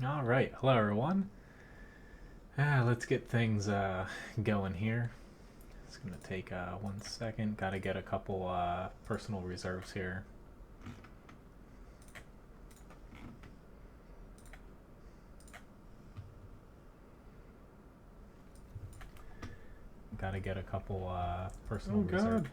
All right, hello everyone. Let's get things going here. It's gonna take 1 second. Got to get a couple personal reserves here. Got to get a couple personal reserves.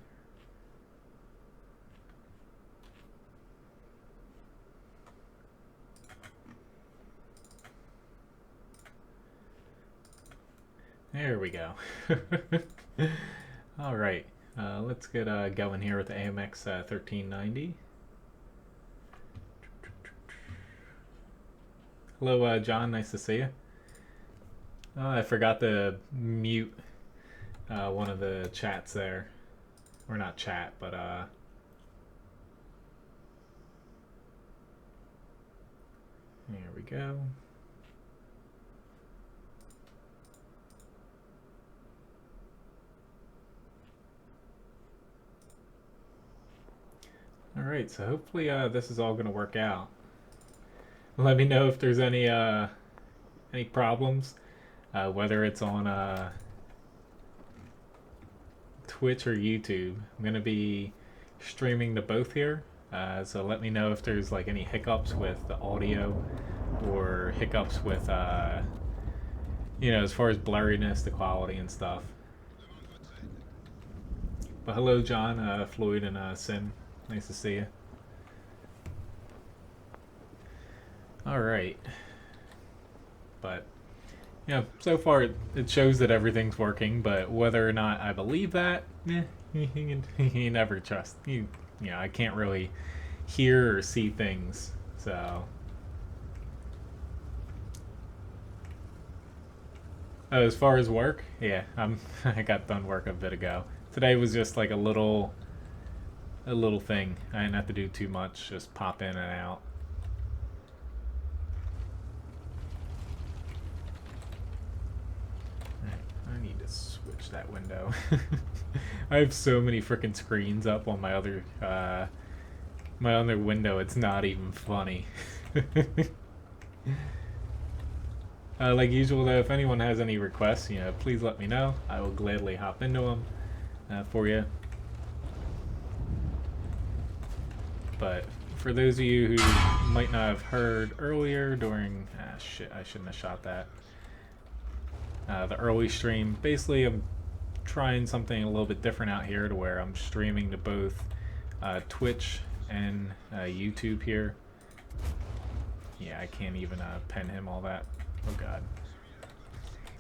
There we go. All right, let's get going here with the AMX 1390. Hello, John. Nice to see you. Oh, I forgot to mute one of the chats there, or not chat, but there we go. All right, so hopefully this is all going to work out. Let me know if there's any problems, whether it's on Twitch or YouTube. I'm going to be streaming to both here, so let me know if there's like any hiccups with the audio or hiccups with as far as blurriness, the quality and stuff. But hello, John, Floyd, and Sin. Nice to see you. All right. But, so far it shows that everything's working, but whether or not I believe that, you never trust. I can't really hear or see things, so. As far as work, yeah, I got done work a bit ago. Today was just like a little thing. I didn't have to do too much, just pop in and out. I need to switch that window. I have so many freaking screens up on my other window. It's not even funny. Like usual, though, if anyone has any requests, please let me know. I will gladly hop into them for you. But for those of you who might not have heard earlier during shit, I shouldn't have shot that. The early stream. Basically, I'm trying something a little bit different out here to where I'm streaming to both Twitch and YouTube here. Yeah, I can't even pen him all that. Oh god.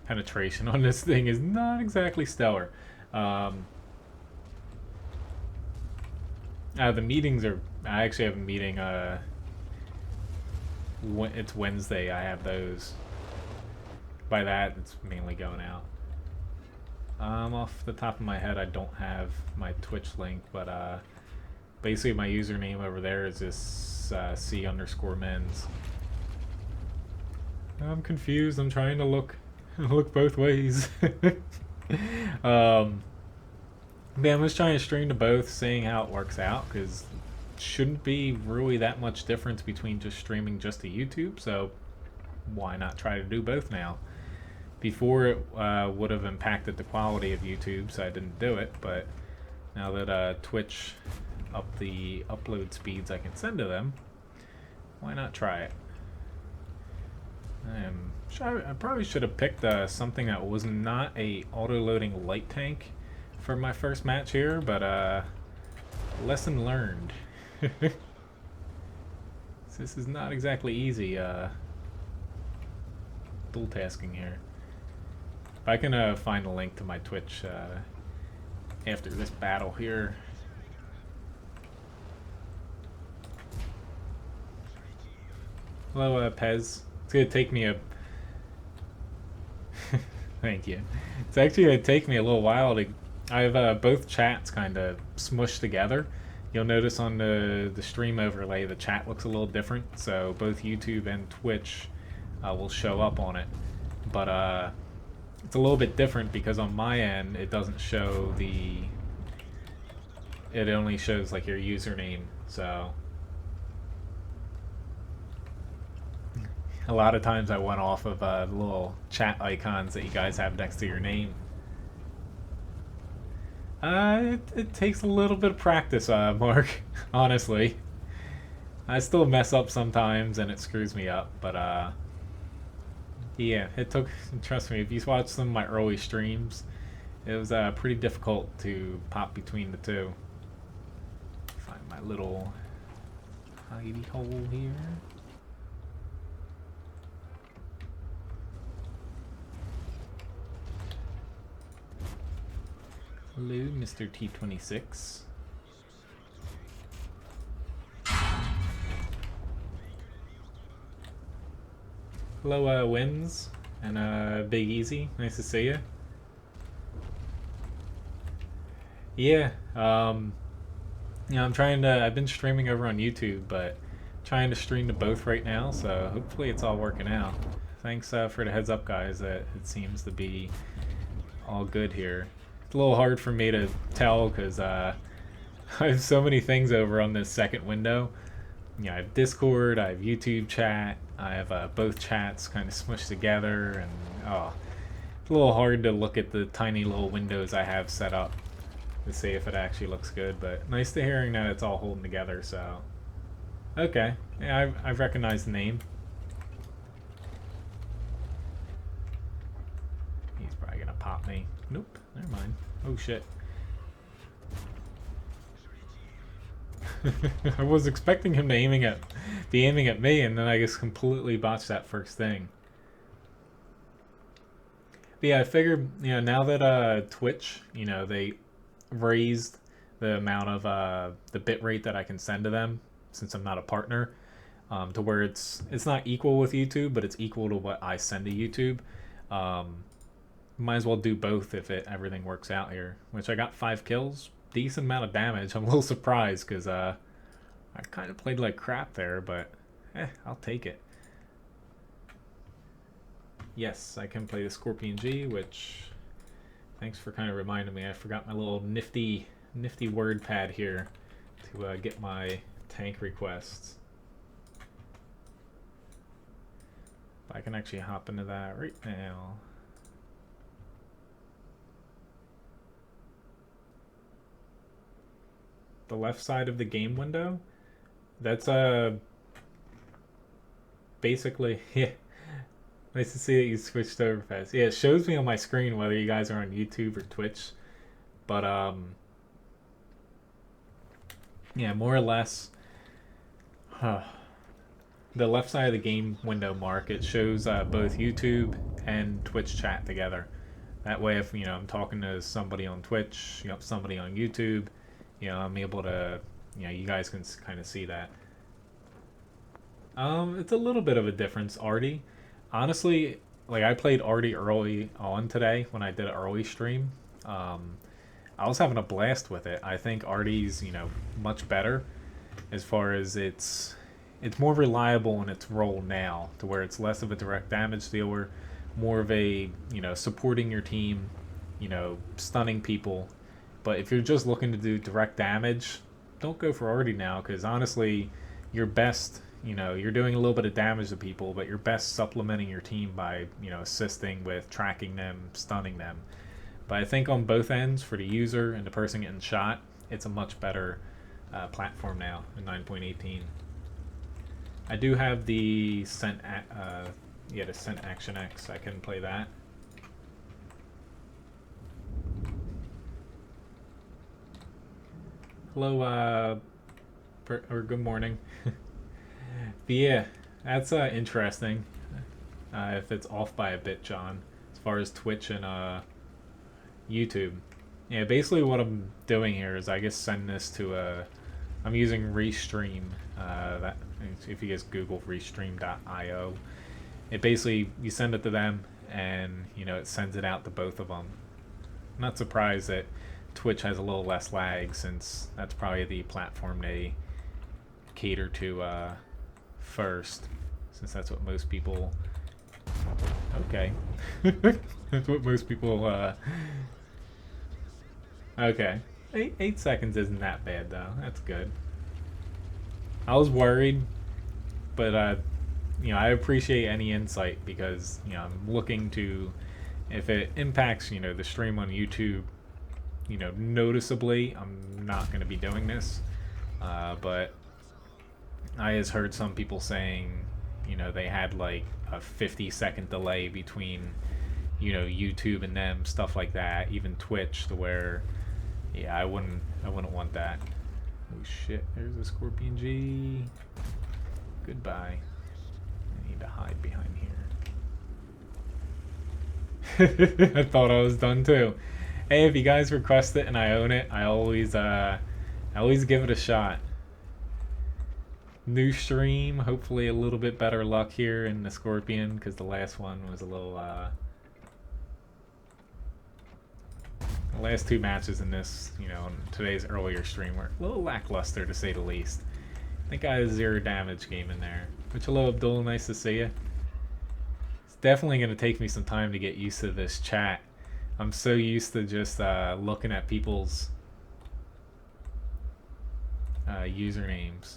Penetration on this thing is not exactly stellar. The meetings are. I actually have a meeting. It's Wednesday. I have those. By that, it's mainly going out. Off the top of my head, I don't have my Twitch link, but basically my username over there is this C_Menz. I'm confused. I'm trying to look both ways. Yeah, I'm just trying to stream to both, seeing how it works out, because it shouldn't be really that much difference between just streaming just to YouTube, so why not try to do both now? Before it would have impacted the quality of YouTube, so I didn't do it, but now that Twitch upped the upload speeds I can send to them, why not try it? I probably should have picked something that was not a auto-loading light tank for my first match here, but lesson learned. This is not exactly easy dual tasking here. If I can find a link to my Twitch after this battle here. Hello, Pez. It's gonna take me a thank you. It's actually gonna take me a little while to. I have both chats kind of smushed together. You'll notice on the stream overlay the chat looks a little different, so both YouTube and Twitch will show up on it. But it's a little bit different because on my end it doesn't show the. It only shows like your username. So A lot of times I went off of the little chat icons that you guys have next to your name. It takes a little bit of practice, Mark. Honestly, I still mess up sometimes, and it screws me up. But yeah, it took. Trust me, if you watch some of my early streams, it was pretty difficult to pop between the two. Find my little hidey hole here. Hello, Mr. T26. Hello, Menz and Big Easy. Nice to see you. Yeah, I'm trying to. I've been streaming over on YouTube, but trying to stream to both right now. So hopefully it's all working out. Thanks for the heads up, guys. That it seems to be all good here. It's a little hard for me to tell because I have so many things over on this second window. I have Discord, I have YouTube chat, I have both chats kind of smushed together, and it's a little hard to look at the tiny little windows I have set up to see if it actually looks good. But nice to hearing that it's all holding together. So okay, yeah, I've recognized the name. He's probably gonna pop me. Nope, never mind. Oh shit. I was expecting him to be aiming at me, and then I just completely botched that first thing. But yeah, I figured, now that Twitch, they raised the amount of the bit rate that I can send to them, since I'm not a partner, to where it's not equal with YouTube, but it's equal to what I send to YouTube. Might as well do both if everything works out here. Which I got 5 kills. Decent amount of damage. I'm a little surprised because I kind of played like crap there, but I'll take it. Yes, I can play the Scorpion G, which thanks for kind of reminding me. I forgot my little nifty word pad here to get my tank requests. I can actually hop into that right now. The left side of the game window, that's basically, yeah. Nice to see that you switched over fast. Yeah, it shows me on my screen whether you guys are on YouTube or Twitch, but yeah, more or less, the left side of the game window, Mark, it shows both YouTube and Twitch chat together. That way, if I'm talking to somebody on Twitch, somebody on YouTube, I'm able to, you guys can kind of see that. It's a little bit of a difference, Artie. Honestly, like I played Artie early on today when I did an early stream. I was having a blast with it. I think Artie's, much better as far as it's more reliable in its role now, to where it's less of a direct damage dealer, more of a, supporting your team, stunning people. But if you're just looking to do direct damage, don't go for Artie now, because honestly, your best, you're doing a little bit of damage to people, but you're best supplementing your team by, assisting with tracking them, stunning them. But I think on both ends, for the user and the person getting shot, it's a much better platform now in 9.18. I do have the Scent Action X. I can play that. Hello, or good morning. But yeah, that's interesting. If it's off by a bit, John, as far as Twitch and YouTube. Yeah, basically what I'm doing here is I guess send this to I'm using Restream. That if you guys Google Restream.io, it basically you send it to them and it sends it out to both of them. I'm not surprised that Twitch has a little less lag, since that's probably the platform they cater to first, since that's what most people. Okay, that's what most people. Okay, 8 seconds isn't that bad though. That's good. I was worried, but I appreciate any insight because I'm looking to, if it impacts the stream on YouTube, noticeably, I'm not going to be doing this. But I has heard some people saying, they had like a 50-second delay between, YouTube and them, stuff like that. Even Twitch, to where, yeah, I wouldn't want that. Oh shit! There's a Scorpion G. Goodbye. I need to hide behind here. I thought I was done too. Hey, if you guys request it and I own it, I always give it a shot. New stream, hopefully a little bit better luck here in the Scorpion, because the last one was a little the last two matches in this, in today's earlier stream were a little lackluster to say the least. I think I had a 0 damage game in there. Which, hello Abdul, nice to see you. It's definitely going to take me some time to get used to this chat. I'm so used to just looking at people's usernames.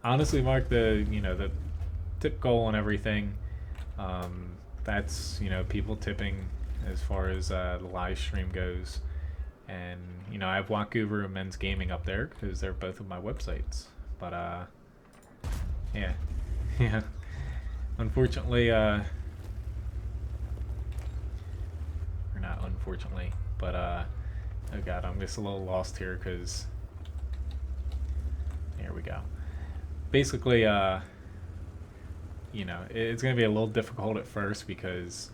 Honestly, Mark, the tip goal and everything, that's people tipping as far as the live stream goes, and I have WoT Guru and Menz Gaming up there because they're both of my websites. But yeah, yeah. Unfortunately, or not unfortunately, but oh god, I'm just a little lost here because here we go. Basically, it's going to be a little difficult at first because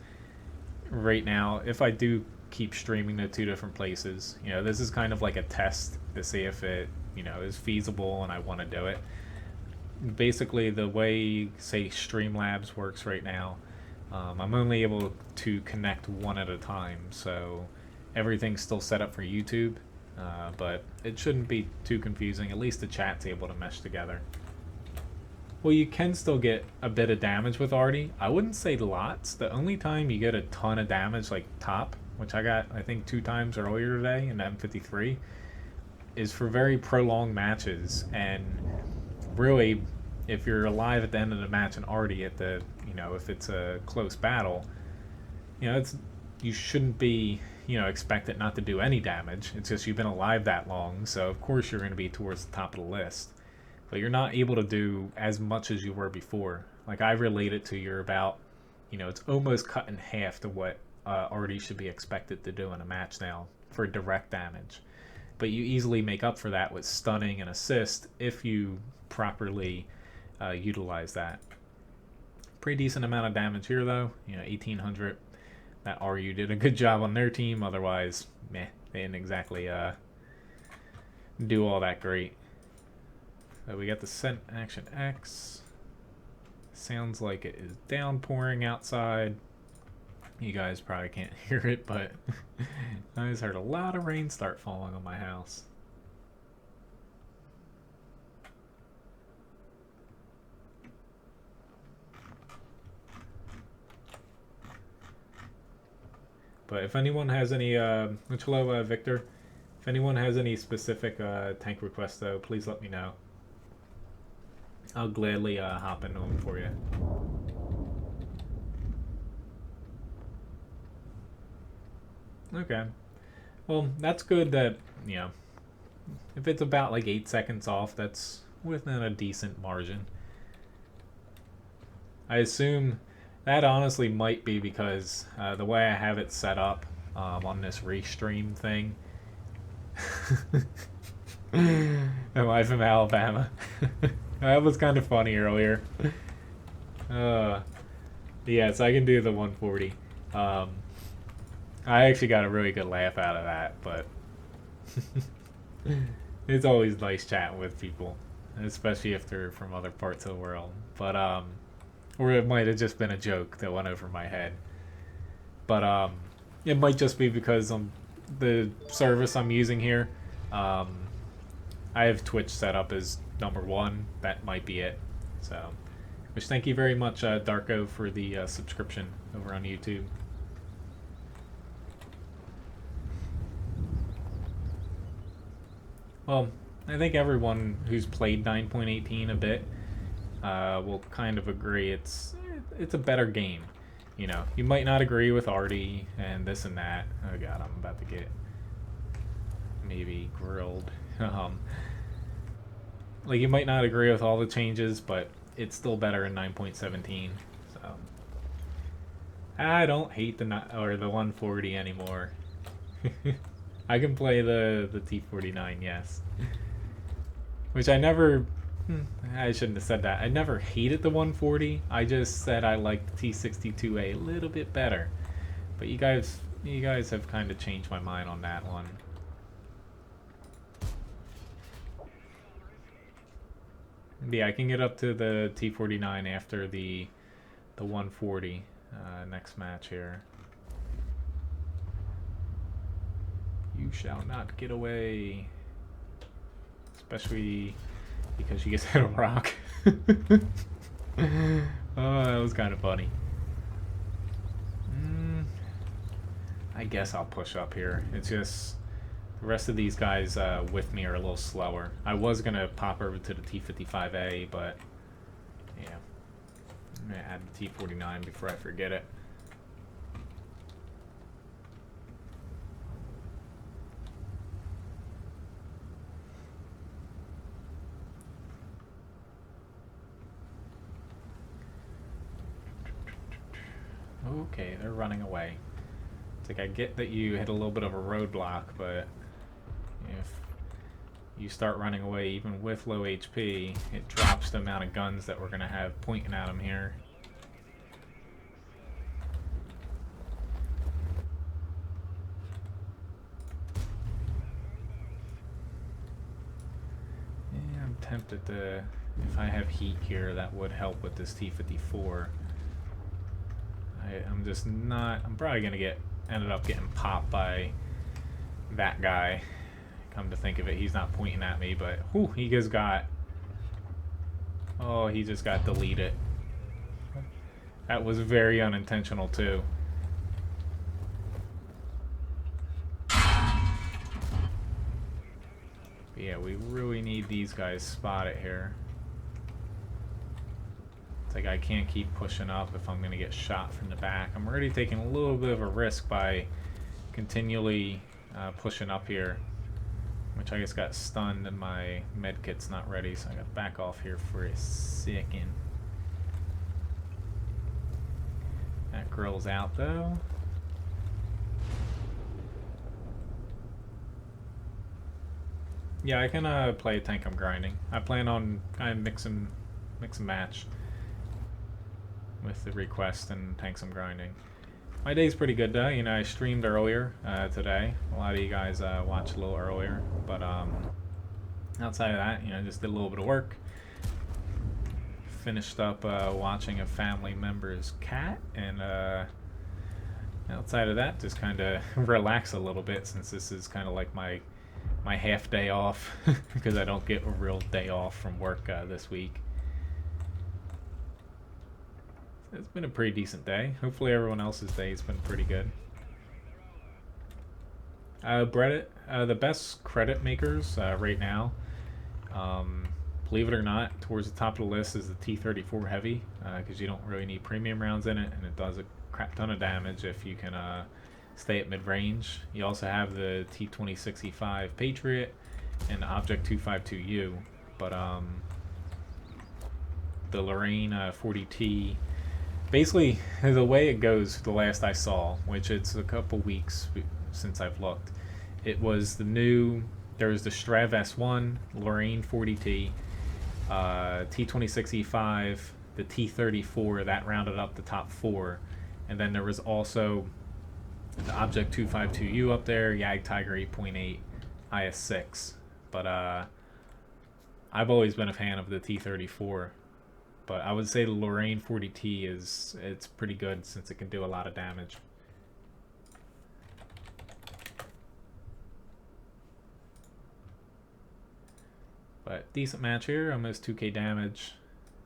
right now, if I do keep streaming to 2 different places, this is kind of like a test to see if it, is feasible and I want to do it. Basically, the way, say, Streamlabs works right now, I'm only able to connect one at a time, so everything's still set up for YouTube, but it shouldn't be too confusing. At least the chat's able to mesh together. Well, you can still get a bit of damage with Artie. I wouldn't say lots. The only time you get a ton of damage, like top, which I got, I think, 2 times earlier today in the M53, is for very prolonged matches. And really, if you're alive at the end of the match and Artie at the, if it's a close battle, you shouldn't be, expect it not to do any damage. It's just you've been alive that long, so of course you're going to be towards the top of the list. But you're not able to do as much as you were before. Like, I relate it to you're about, it's almost cut in half to what Artie should be expected to do in a match now for direct damage. But you easily make up for that with stunning and assist if you properly utilize that. Pretty decent amount of damage here though, 1800. That RU did a good job on their team, otherwise, meh, they didn't exactly do all that great. So we got the Sent Action X. Sounds like it is downpouring outside. You guys probably can't hear it, but I just heard a lot of rain start falling on my house. But if anyone has any, hello, Victor. If anyone has any specific tank requests, though, please let me know. I'll gladly hop into them for you. Okay. Well, that's good that, if it's about like 8 seconds off, that's within a decent margin. I assume that honestly might be because the way I have it set up on this restream thing. Am I from Alabama? That was kind of funny earlier. Yeah, so I can do the 140. I actually got a really good laugh out of that, but it's always nice chatting with people, especially if they're from other parts of the world. But or it might have just been a joke that went over my head. But it might just be because the service I'm using here. I have Twitch set up as #1. That might be it. So, which thank you very much, Darko, for the subscription over on YouTube. Well, I think everyone who's played 9.18 a bit will kind of agree it's a better game. You know, you might not agree with Artie and this and that. Oh god, I'm about to get maybe grilled. Like, you might not agree with all the changes, but it's still better in 9.17. So I don't hate the 140 anymore. I can play the T49, yes. Which I never. I shouldn't have said that. I never hated the 140. I just said I liked the T62A a little bit better. But you guys have kind of changed my mind on that one. Yeah, I can get up to the T49 after the 140 next match here. You shall not get away. Especially because she gets hit a rock. Oh, that was kind of funny. I guess I'll push up here. It's just the rest of these guys with me are a little slower. I was going to pop over to the T55A, but yeah. I'm going to add the T49 before I forget it. Okay, they're running away. It's like, I get that you hit a little bit of a roadblock, but if you start running away even with low HP, it drops the amount of guns that we're going to have pointing at them here. Yeah, I'm tempted to, if I have heat here, that would help with this T54. I'm just not, I'm probably going to ended up getting popped by that guy. Come to think of it, he's not pointing at me, but whew, he just got, oh, he just got deleted. That was very unintentional too. But yeah, we really need these guys spotted here. It's like I can't keep pushing up if I'm going to get shot from the back. I'm already taking a little bit of a risk by continually pushing up here, which I just got stunned and my medkit's not ready, so I got to back off here for a second. That grill's out though. Yeah, I can play a tank I'm grinding. I plan on kind of mix and match with the request and tanks I'm grinding. My day's pretty good though. You know, I streamed earlier today. A lot of you guys watched a little earlier, but outside of that, you know, just did a little bit of work. Finished up watching a family member's cat, and outside of that, just kind of relax a little bit, since this is kind of like my half day off because I don't get a real day off from work this week. It's been a pretty decent day. Hopefully everyone else's day has been pretty good. The best credit makers right now, believe it or not, towards the top of the list is the T34 Heavy, because you don't really need premium rounds in it, and it does a crap ton of damage if you can stay at mid-range. You also have the T2065 Patriot and the Object 252U, but the Lorraine 40T, basically the way it goes, the last I saw, which it's a couple weeks since I've looked, it was the new, there was the Strev S1, Lorraine 40T, T2065, the T34, that rounded up the top 4, and then there was also the Object 252U up there, Yag Tiger 8.8, IS6, but I've always been a fan of the T34. But I would say the Lorraine 40T it's pretty good, since it can do a lot of damage. But decent match here, almost 2k damage,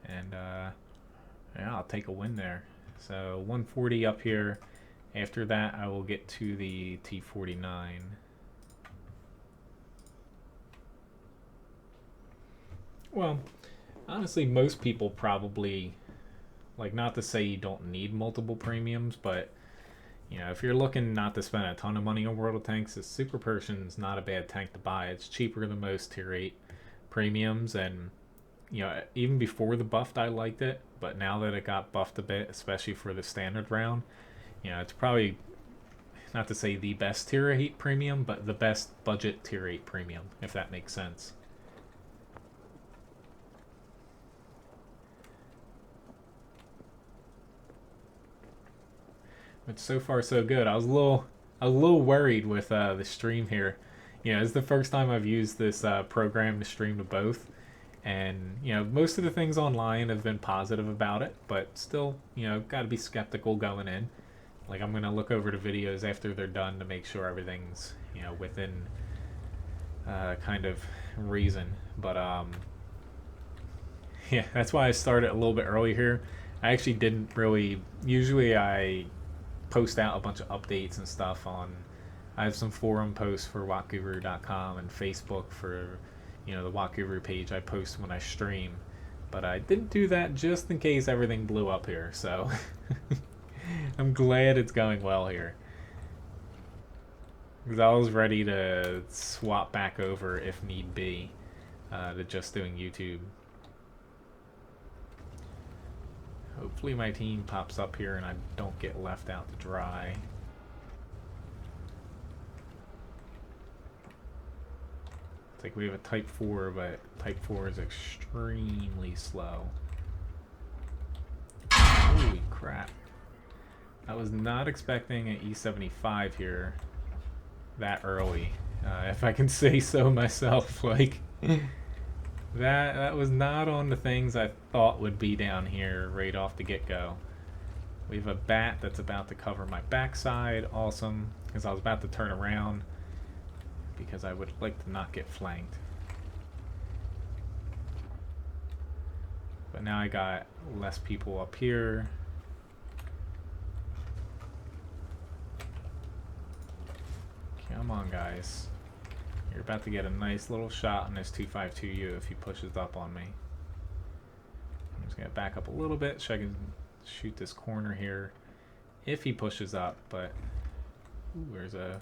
and yeah, I'll take a win there. So 140 up here. After that, I will get to the T49. Well, Honestly, most people probably, like, not to say you don't need multiple premiums, but you know, if you're looking not to spend a ton of money on World of Tanks, this Super Persian's not a bad tank to buy. It's cheaper than most tier 8 premiums, and you know, even before the buffed, I liked it, but now that it got buffed a bit, especially for the standard round, you know, it's probably not to say the best tier 8 premium, but the best budget tier 8 premium, if that makes sense. But so far so good. I was a little worried with the stream here. You know, it's the first time I've used this program to stream to both, and you know, most of the things online have been positive about it, but still, you know, got to be skeptical going in. Like, I'm gonna look over the videos after they're done to make sure everything's, you know, within kind of reason. But yeah, that's why I started a little bit early here. I actually didn't really. Usually, I post out a bunch of updates and stuff on. I have some forum posts for WoTguru.com and Facebook for, you know, the WoTguru page I post when I stream. But I didn't do that just in case everything blew up here. So I'm glad it's going well here. Because I was ready to swap back over if need be to just doing YouTube. Hopefully my team pops up here and I don't get left out to dry. It's like we have a Type 4, but Type 4 is extremely slow. Holy crap. I was not expecting an E75 here that early, if I can say so myself. Like, that was not on the things I thought would be down here right off the get-go. We have a bat that's about to cover my backside. Awesome, because I was about to turn around because I would like to not get flanked. But now I got less people up here. Come on, guys. You're about to get a nice little shot on this 252U if he pushes up on me. I'm just going to back up a little bit so I can shoot this corner here if he pushes up, but ooh, there's a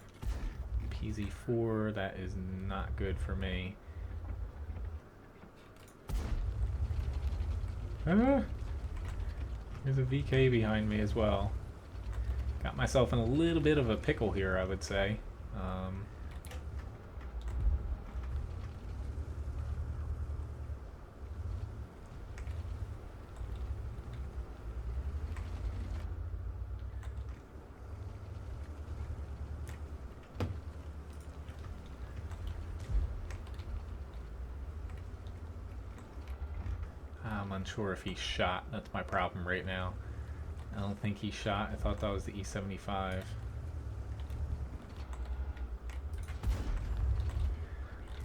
PZ4. That is not good for me. Ah! There's a VK behind me as well. Got myself in a little bit of a pickle here, I would say. I'm unsure if he shot. That's my problem right now. I don't think he shot. I thought that was the E75.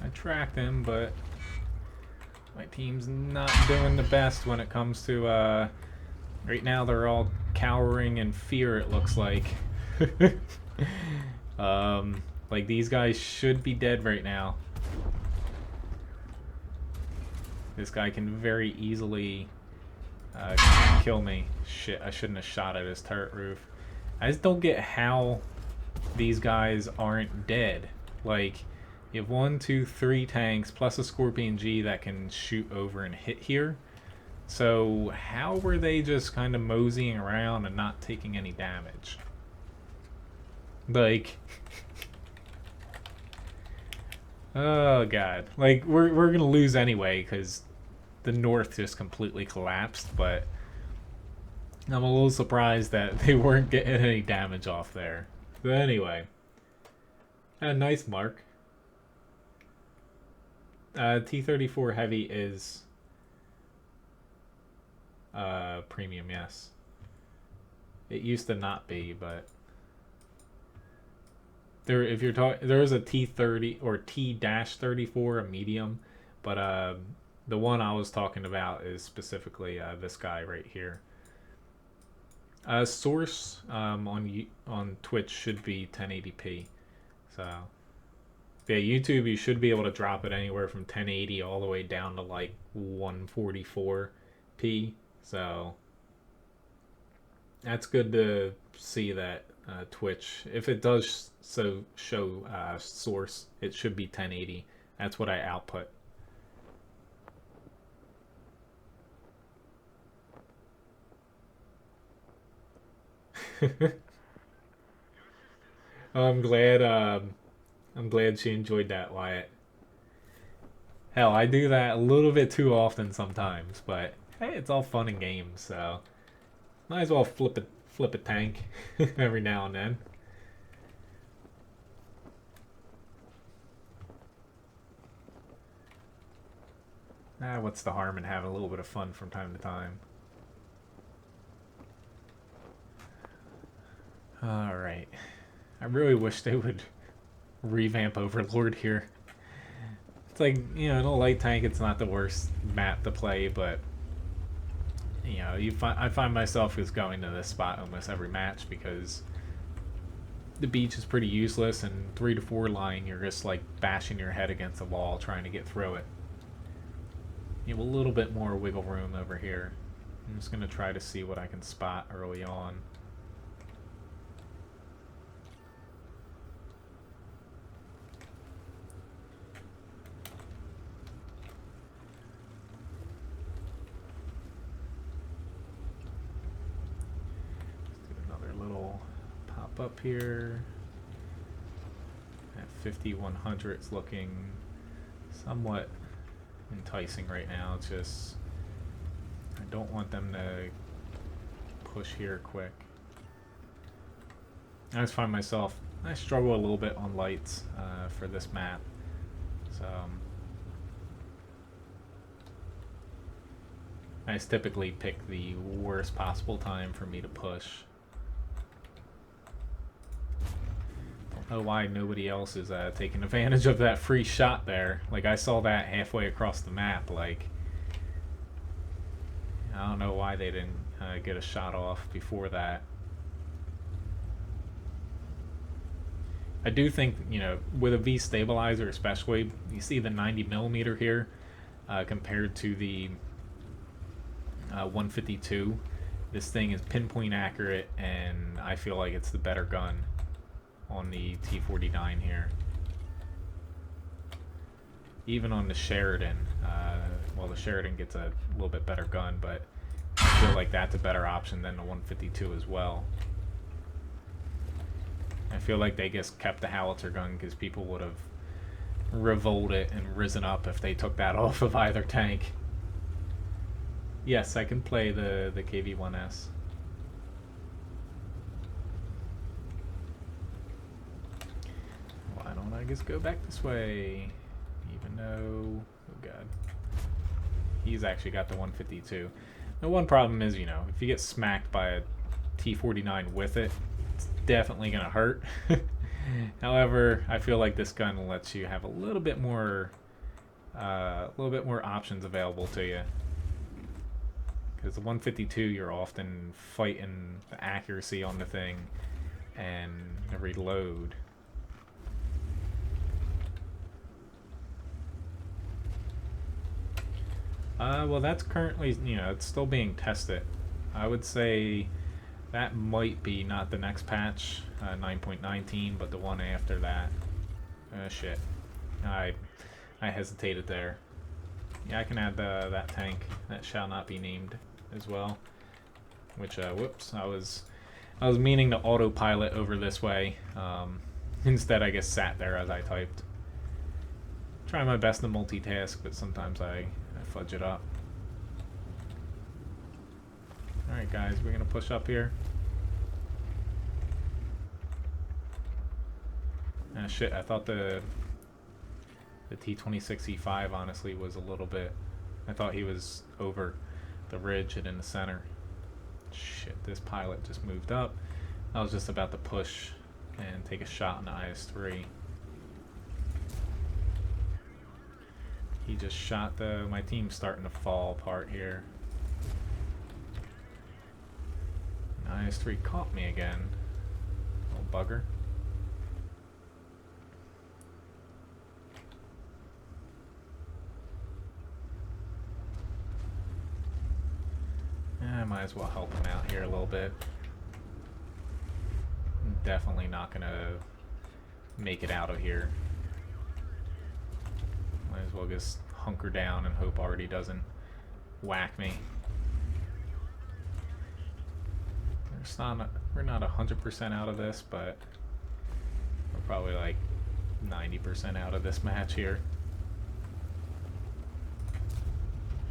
I tracked him, but my team's not doing the best when it comes to, right now they're all cowering in fear, it looks like. Like, these guys should be dead right now. This guy can very easily kill me. Shit, I shouldn't have shot at his turret roof. I just don't get how these guys aren't dead. Like, you have 1, 2, 3 tanks plus a Scorpion G that can shoot over and hit here. So how were they just kind of moseying around and not taking any damage? Like, oh god. Like, we're gonna lose anyway because the north just completely collapsed, but I'm a little surprised that they weren't getting any damage off there. But anyway, a nice mark. T-34 Heavy is premium, yes. It used to not be, but there, if you're talking, there is a T30 or T-34, a medium, but the one I was talking about is specifically this guy right here. Source on Twitch should be 1080p, so Yeah, YouTube, you should be able to drop it anywhere from 1080 all the way down to like 144p. So that's good to see that Twitch, if it does so show source, it should be 1080. That's what I output. I'm glad. I'm glad she enjoyed that, Wyatt. Hell, I do that a little bit too often sometimes, but hey, it's all fun and games, so might as well flip a tank every now and then. What's the harm in having a little bit of fun from time to time? Alright. I really wish they would revamp Overlord here. It's like, you know, in a light tank, it's not the worst map to play, but you know, I find myself just going to this spot almost every match because the beach is pretty useless, and 3 to 4 line, you're just like bashing your head against the wall trying to get through it. You have a little bit more wiggle room over here. I'm just going to try to see what I can spot early on. Up here at 5100, it's looking somewhat enticing right now. It's just I don't want them to push here quick. I just find myself, I struggle a little bit on lights for this map, so I just typically pick the worst possible time for me to push. Don't know why nobody else is taking advantage of that free shot there. Like, I saw that halfway across the map. Like, I don't know why they didn't get a shot off before that. I do think, you know, with a V stabilizer especially, you see the 90mm here compared to the 152. This thing is pinpoint accurate, and I feel like it's the better gun on the T49 here. Even on the Sheridan, well, the Sheridan gets a little bit better gun, but I feel like that's a better option than the 152 as well. I feel like they just kept the howitzer gun because people would have revolted and risen up if they took that off of either tank. Yes, I can play the KV-1S. Why don't I just go back this way? Even though, oh god, he's actually got the 152. The one problem is, you know, if you get smacked by a T49 with it, it's definitely gonna hurt. However, I feel like this gun lets you have a little bit more options available to you. Because the 152, you're often fighting the accuracy on the thing and the reload. Well, that's currently, you know, it's still being tested. I would say that might be not the next patch, 9.19, but the one after that. Shit. I hesitated there. Yeah, I can add that tank. That shall not be named as well. Which, whoops, I was meaning to autopilot over this way. Instead, I guess sat there as I typed. Try my best to multitask, but sometimes I fudge it up. Alright guys, we're gonna push up here. Shit, I thought the T26E5 honestly was a little bit, I thought he was over the ridge and in the center. Shit, this pilot just moved up. I was just about to push and take a shot in the IS-3. He just shot my team's starting to fall apart here. IS-3 caught me again. Little bugger. as well help him out here a little bit. Definitely not gonna make it out of here. Might as well just hunker down and hope Artie doesn't whack me. We're not 100% out of this, but we're probably like 90% out of this match here.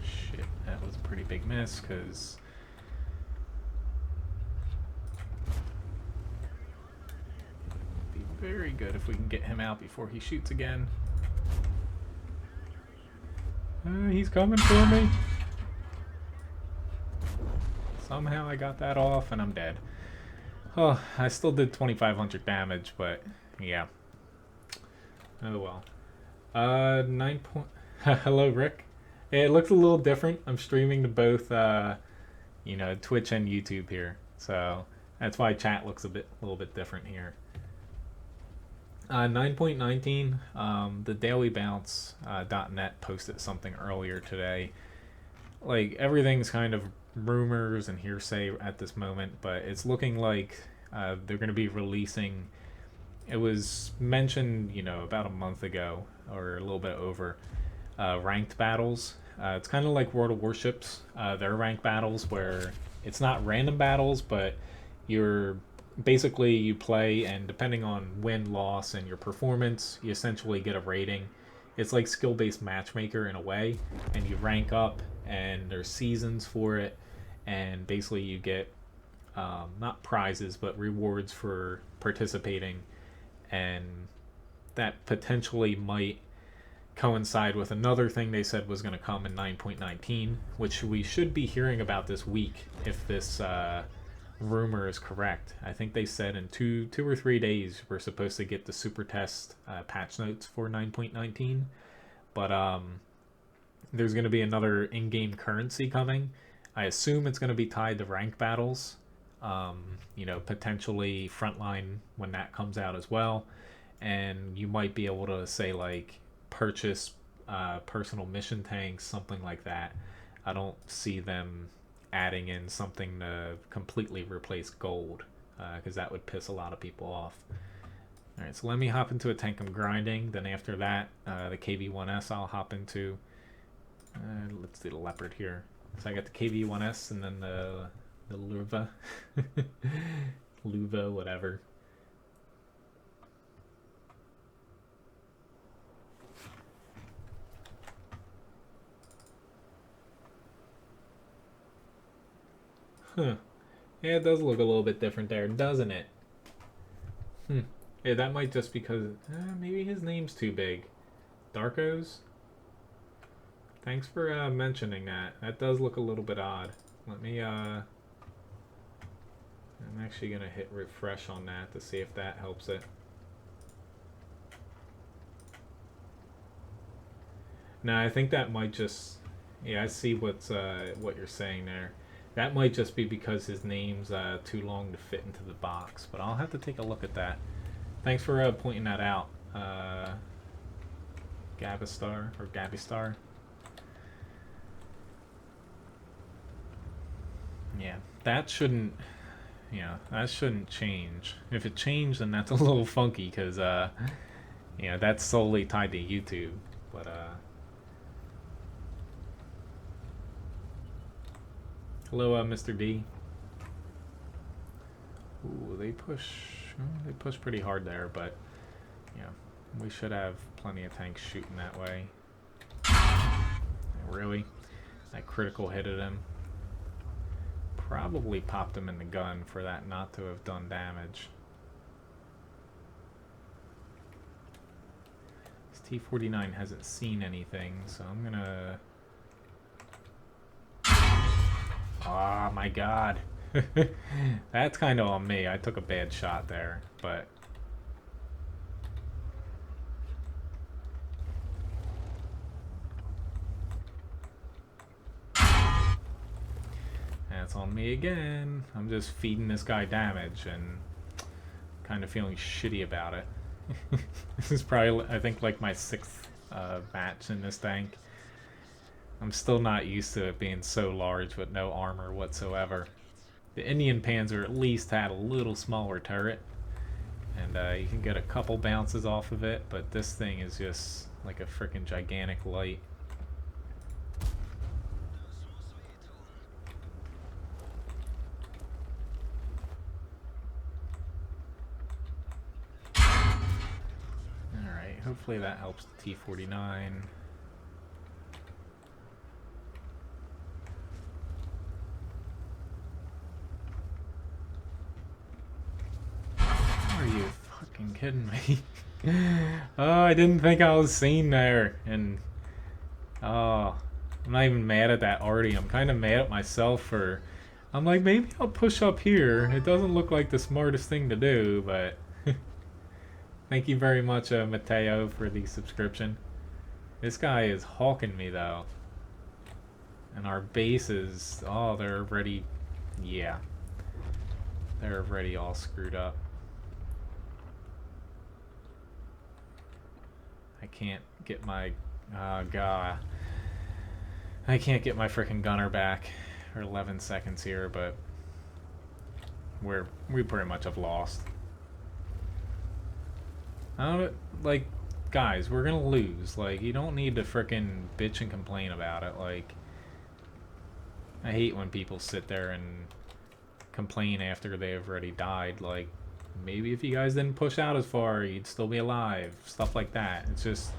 Shit, that was a pretty big miss, because it'd be very good if we can get him out before he shoots again. He's coming for me. Somehow I got that off and I'm dead. Oh, I still did 2,500 damage, but yeah. Oh well. 9 point. Hello, Rick. It looks a little different. I'm streaming to both, you know, Twitch and YouTube here, so that's why chat looks a little bit different here. 9.19. The Daily Bounce .net posted something earlier today. Like, everything's kind of rumors and hearsay at this moment, but it's looking like they're going to be releasing. It was mentioned, you know, about a month ago or a little bit over, ranked battles. It's kind of like World of Warships. They're ranked battles where it's not random battles, but you're basically you play, and depending on win, loss, and your performance, you essentially get a rating. It's like skill-based matchmaker in a way, and you rank up, and there's seasons for it, and basically you get not prizes but rewards for participating, and that potentially might coincide with another thing they said was going to come in 9.19, which we should be hearing about this week if this rumor is correct. I think they said in two or 3 days we're supposed to get the super test patch notes for 9.19, but there's going to be another in-game currency coming. I assume it's going to be tied to rank battles, you know, potentially frontline when that comes out as well, and you might be able to say like purchase personal mission tanks, something like that. I don't see them adding in something to completely replace gold, because that would piss a lot of people off. Alright, so let me hop into a tank I'm grinding, then after that, the KV-1S I'll hop into. Let's do the Leopard here. So I got the KV-1S and then the Luva. Luva, whatever. Huh. Yeah, it does look a little bit different there, doesn't it? Yeah, that might just because maybe his name's too big. Darkos? Thanks for mentioning that. That does look a little bit odd. Let me I'm actually gonna hit refresh on that to see if that helps it. No, I think that might just, yeah, I see what you're saying there. That might just be because his name's too long to fit into the box, but I'll have to take a look at that. Thanks for pointing that out, Gabistar, or Gabistar. Yeah, that shouldn't, that shouldn't change. If it changed, then that's a little funky, because, that's solely tied to YouTube, but, hello, Mr. D. Ooh, they push pretty hard there, but we should have plenty of tanks shooting that way. Really? That critical hit at him. Probably popped him in the gun for that not to have done damage. This T-49 hasn't seen anything, so I'm gonna... Oh my god. That's kind of on me. I took a bad shot there, but... That's on me again. I'm just feeding this guy damage and kind of feeling shitty about it. This is probably, I think, like my 6th match in this tank. I'm still not used to it being so large with no armor whatsoever. The Indian Panzer at least had a little smaller turret, and you can get a couple bounces off of it, but this thing is just like a freaking gigantic light. Alright, hopefully that helps the T-49. Are you fucking kidding me? Oh, I didn't think I was seen there, and oh, I'm not even mad at that Artie. I'm kind of mad at myself for. I'm like, maybe I'll push up here. It doesn't look like the smartest thing to do, but thank you very much, Mateo, for the subscription. This guy is hawking me though, and our bases. Oh, they're already. Yeah, they're already all screwed up. I can't get my. Oh, God. I can't get my freaking gunner back for 11 seconds here, but we pretty much have lost. I don't like, guys, we're gonna lose. Like, you don't need to freaking bitch and complain about it. Like, I hate when people sit there and complain after they've already died. Like, maybe if you guys didn't push out as far, you'd still be alive. Stuff like that. It's just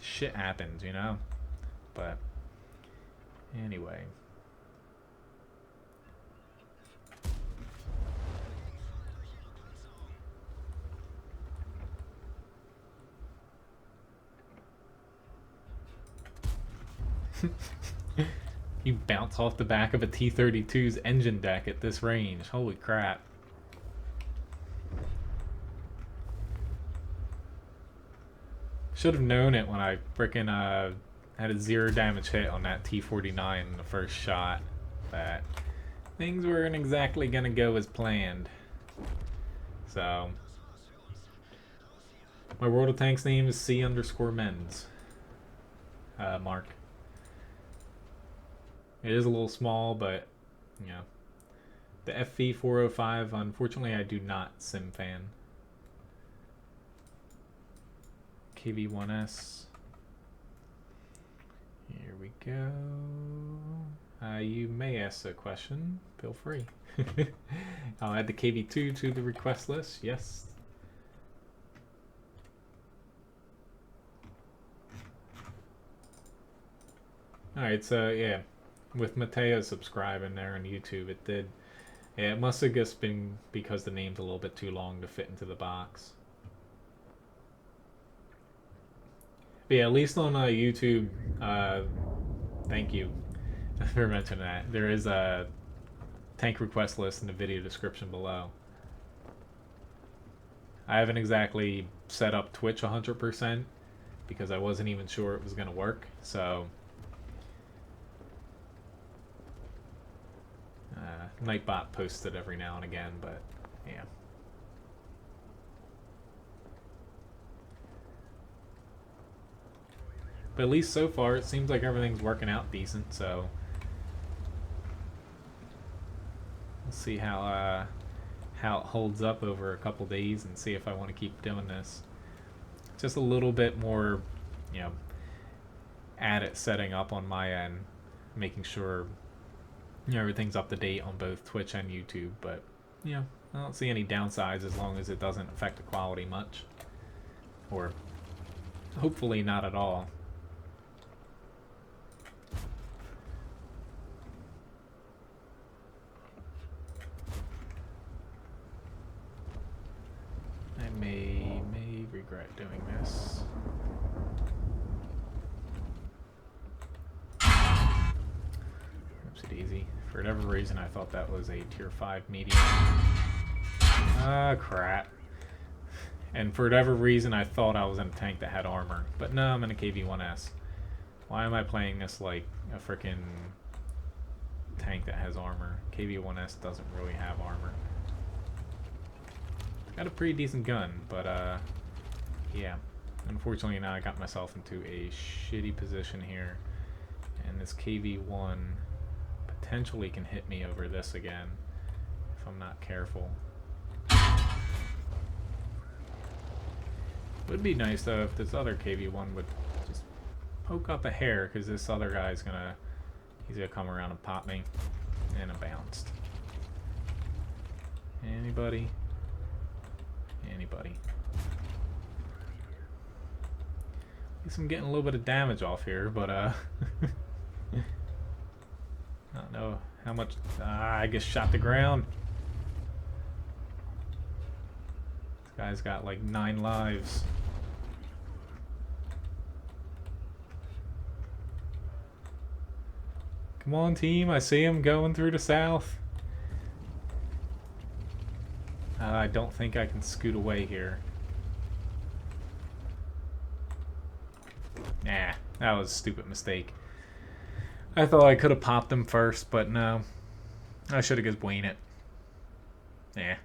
shit happens, you know? But anyway. You bounce off the back of a T-32's engine deck at this range. Holy crap. Should have known it when I frickin' had a 0 damage hit on that T-49 in the first shot. That things weren't exactly gonna go as planned. So, my World of Tanks name is C_Menz. Mark. It is a little small, but, you know. The FV405, unfortunately, I do not sim fan. KV1S. Here we go. You may ask a question. Feel free. I'll add the KV2 to the request list. Yes. Alright, so yeah. With Mateo subscribing there on YouTube, it did. Yeah, it must have just been because the name's a little bit too long to fit into the box. But yeah, at least on YouTube, thank you for mentioning that. There is a tank request list in the video description below. I haven't exactly set up Twitch 100% because I wasn't even sure it was going to work, so Nightbot posts it every now and again, but yeah. But at least so far, it seems like everything's working out decent, so we'll see how it holds up over a couple days and see if I want to keep doing this. Just a little bit more, you know, added setting up on my end, making sure, you know, everything's up to date on both Twitch and YouTube, but, you know, I don't see any downsides as long as it doesn't affect the quality much. Or hopefully not at all. I may regret doing this. Oopsie-daisy. For whatever reason, I thought that was a tier 5 medium. Ah, crap. And for whatever reason, I thought I was in a tank that had armor. But no, I'm in a KV1S. Why am I playing this like a frickin' tank that has armor? KV1S doesn't really have armor. Got a pretty decent gun, but yeah. Unfortunately, now I got myself into a shitty position here. And And this KV-1 potentially can hit me over this again if I'm not careful. Would be nice though if this other KV-1 would just poke up a hair, because this other guy's he's gonna come around and pop me. And it bounced. Anybody? Anybody? At least I'm getting a little bit of damage off here, but I don't know how much. I just shot the ground. This guy's got like 9 lives. Come on, team. I see him going through the south. I don't think I can scoot away here. Nah, that was a stupid mistake. I thought I could have popped him first, but no. I should have just winged it. Yeah.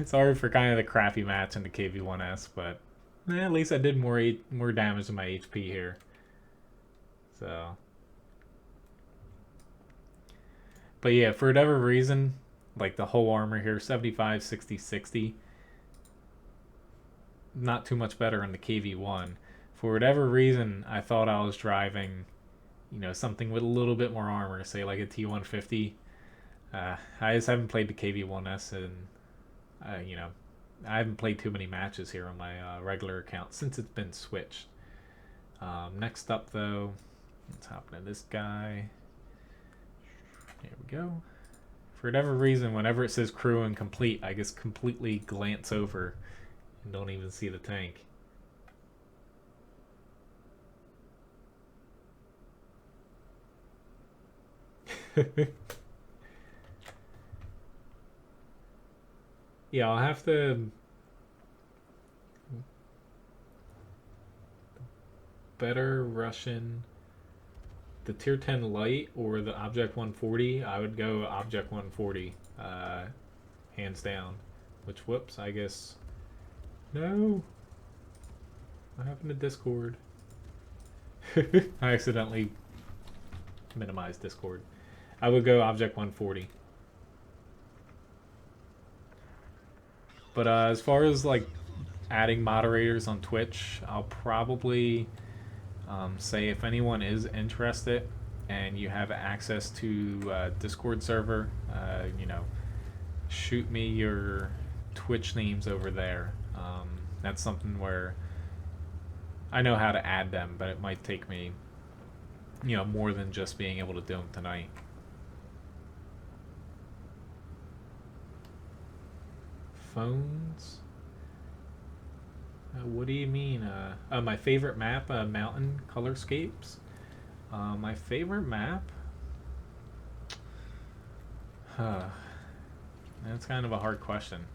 Sorry for kind of the crappy match in the KV-1S, but at least I did more damage than my HP here. So... But yeah, for whatever reason, like the whole armor here, 75, 60, 60. Not too much better in the KV-1. For whatever reason, I thought I was driving, something with a little bit more armor, say like a T150. I just haven't played the KV-1S, and, I haven't played too many matches here on my regular account since it's been switched. Next up, though, let's hop into this guy. There we go. For whatever reason, whenever it says crew and complete, I just completely glance over and don't even see the tank. Yeah, I'll have to... Better Russian... The tier 10 light or the object 140, I would go object 140, hands down. Which, whoops, I guess. No. What happened to Discord? I accidentally minimized Discord. I would go object 140. But as far as like adding moderators on Twitch, I'll probably... say if anyone is interested and you have access to Discord server, shoot me your Twitch names over there. That's something where I know how to add them, but it might take me, more than just being able to do them tonight. Phones? What do you mean? My favorite map, Mountain Colorscapes. My favorite map? That's kind of a hard question.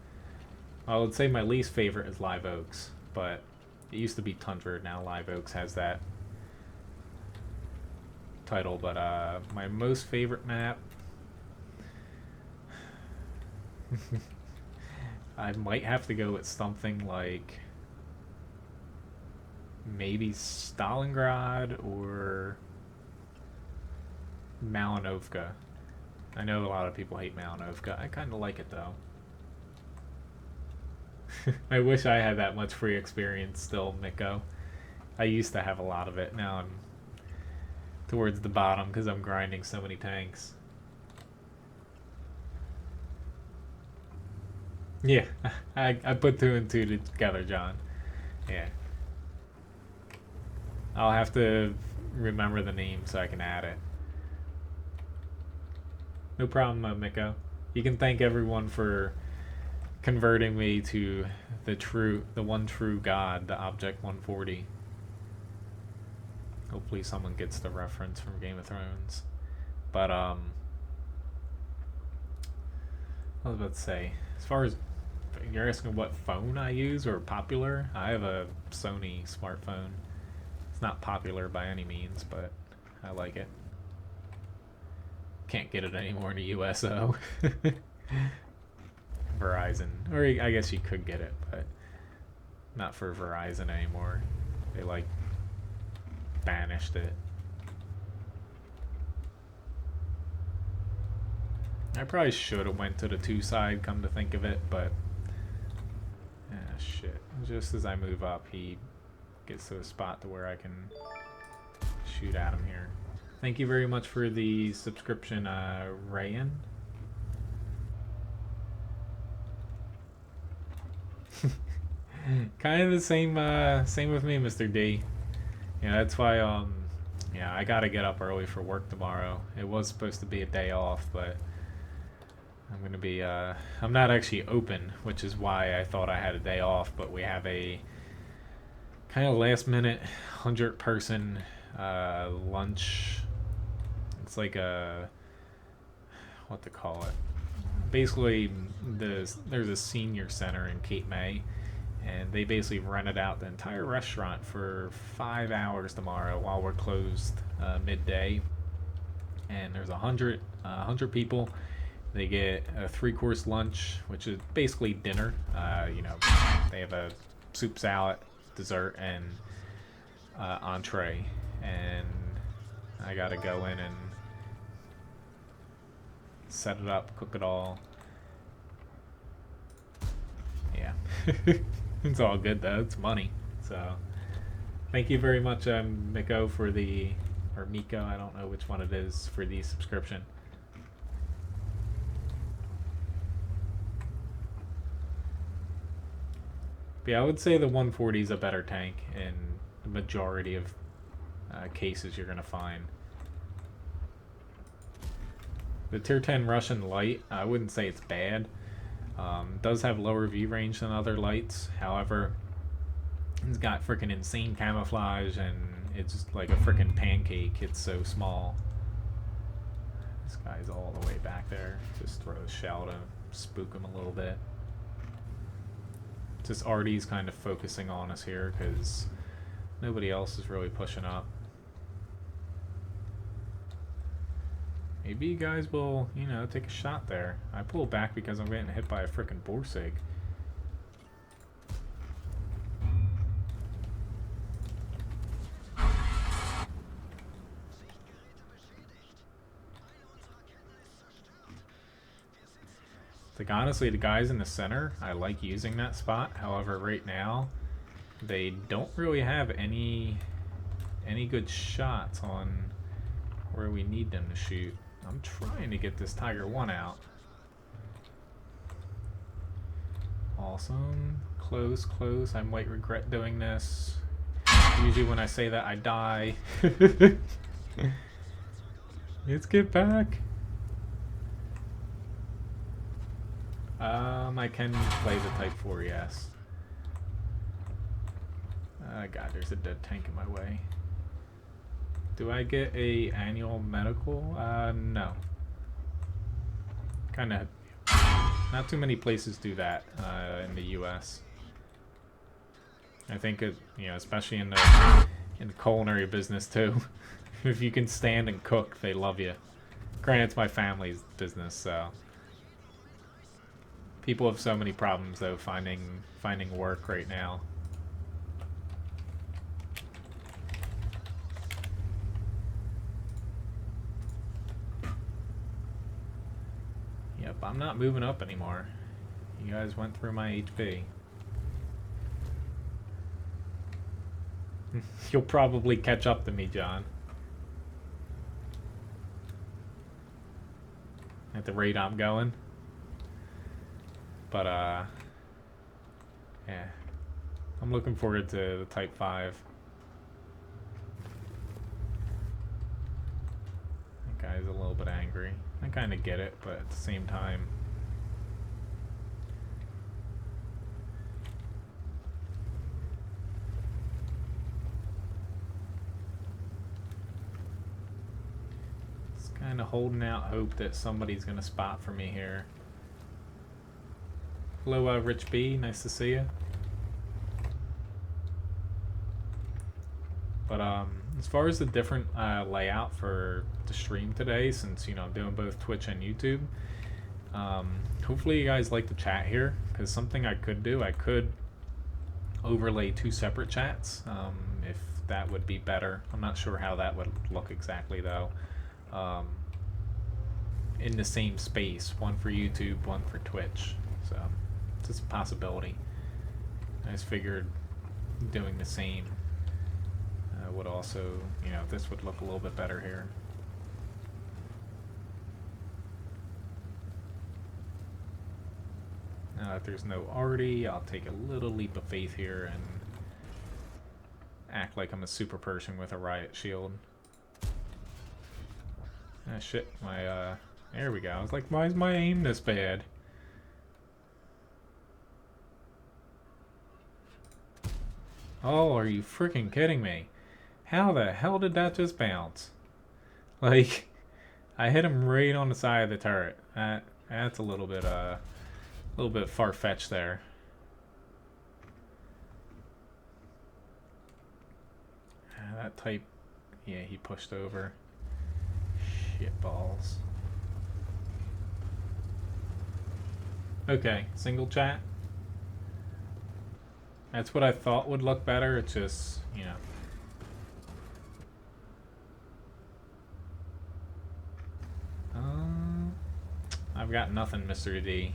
I would say my least favorite is Live Oaks, but it used to be Tundra. Now Live Oaks has that title. But my most favorite map... I might have to go with something like... maybe Stalingrad or Malinovka. I know a lot of people hate Malinovka. I kind of like it though. I wish I had that much free experience still, Miko. I used to have a lot of it. Now I'm towards the bottom because I'm grinding so many tanks. Yeah, I put 2 and 2 together, John. Yeah. I'll have to remember the name so I can add it. No problem, Miko. You can thank everyone for converting me to the one true God, the Object 140. Hopefully someone gets the reference from Game of Thrones. But I was about to say, as far as you're asking what phone I use or popular, I have a Sony smartphone. It's not popular by any means, but I like it. Can't get it anymore in the US though. Verizon, or I guess you could get it, but not for Verizon anymore. They like banished it. I probably should have went to the 2 side, come to think of it, but shit. Just as I move up, he gets to a spot to where I can shoot at him here. Thank you very much for the subscription, Rayan. Kind of the same with me, Mr. D. Yeah, that's why yeah, I gotta get up early for work tomorrow. It was supposed to be a day off, but I'm gonna be I'm not actually open, which is why I thought I had a day off, but we have a kind of last minute 100-person lunch. It's like a, what to call it, basically there's a senior center in Cape May, and they basically rented out the entire restaurant for 5 hours tomorrow while we're closed midday, and there's 100 people. They get a 3-course lunch, which is basically dinner. You know, they have a soup, salad, dessert, and entree, and I gotta go in and set it up, cook it all. Yeah. It's all good though, it's money. So thank you very much, Miko, for the, or Miko, I don't know which one it is, for the subscription. But yeah, I would say the 140 is a better tank in the majority of cases you're gonna find. The tier 10 Russian light, I wouldn't say it's bad. Does have lower view range than other lights. However, it's got freaking insane camouflage, and it's like a freaking pancake. It's so small. This guy's all the way back there. Just throw a shell to spook him a little bit. Just Artie's kind of focusing on us here because nobody else is really pushing up. Maybe you guys will, you know, take a shot there. I pull back because I'm getting hit by a frickin' Borsig. Like, honestly, the guys in the center, I like using that spot. However, right now, they don't really have any good shots on where we need them to shoot. I'm trying to get this Tiger 1 out. Awesome. Close, close. I might regret doing this. Usually when I say that, I die. Let's get back. I can play the Type 4, yes. God, there's a dead tank in my way. Do I get a annual medical? No. Kind of. Not too many places do that in the U.S. I think it, you know, especially in the culinary business too. If you can stand and cook, they love you. Granted, it's my family's business, so. People have so many problems though finding work right now. Yep, I'm not moving up anymore. You guys went through my HP. You'll probably catch up to me, John. At the rate I'm going. But, yeah. I'm looking forward to the Type 5. That guy's a little bit angry. I kind of get it, but at the same time... Just kind of holding out hope that somebody's going to spot for me here. Hello, Rich B. Nice to see you. But as far as the different layout for the stream today, since you know I'm doing both Twitch and YouTube, hopefully you guys like the chat here. Because something I could do, I could overlay 2 separate chats, if that would be better. I'm not sure how that would look exactly though. in the same space, one for YouTube, one for Twitch. So it's just a possibility. I just figured doing the same would also, you know, this would look a little bit better here. Now that there's no arty, I'll take a little leap of faith here and act like I'm a super person with a riot shield. Ah shit, my there we go. I was like, why is my aim this bad? Oh, are you freaking kidding me? How the hell did that just bounce? Like, I hit him right on the side of the turret. That's a little bit far-fetched there. That type, yeah, he pushed over. Shit balls. Okay, single chat. That's what I thought would look better. It's just, you know. I've got nothing, Mr. D.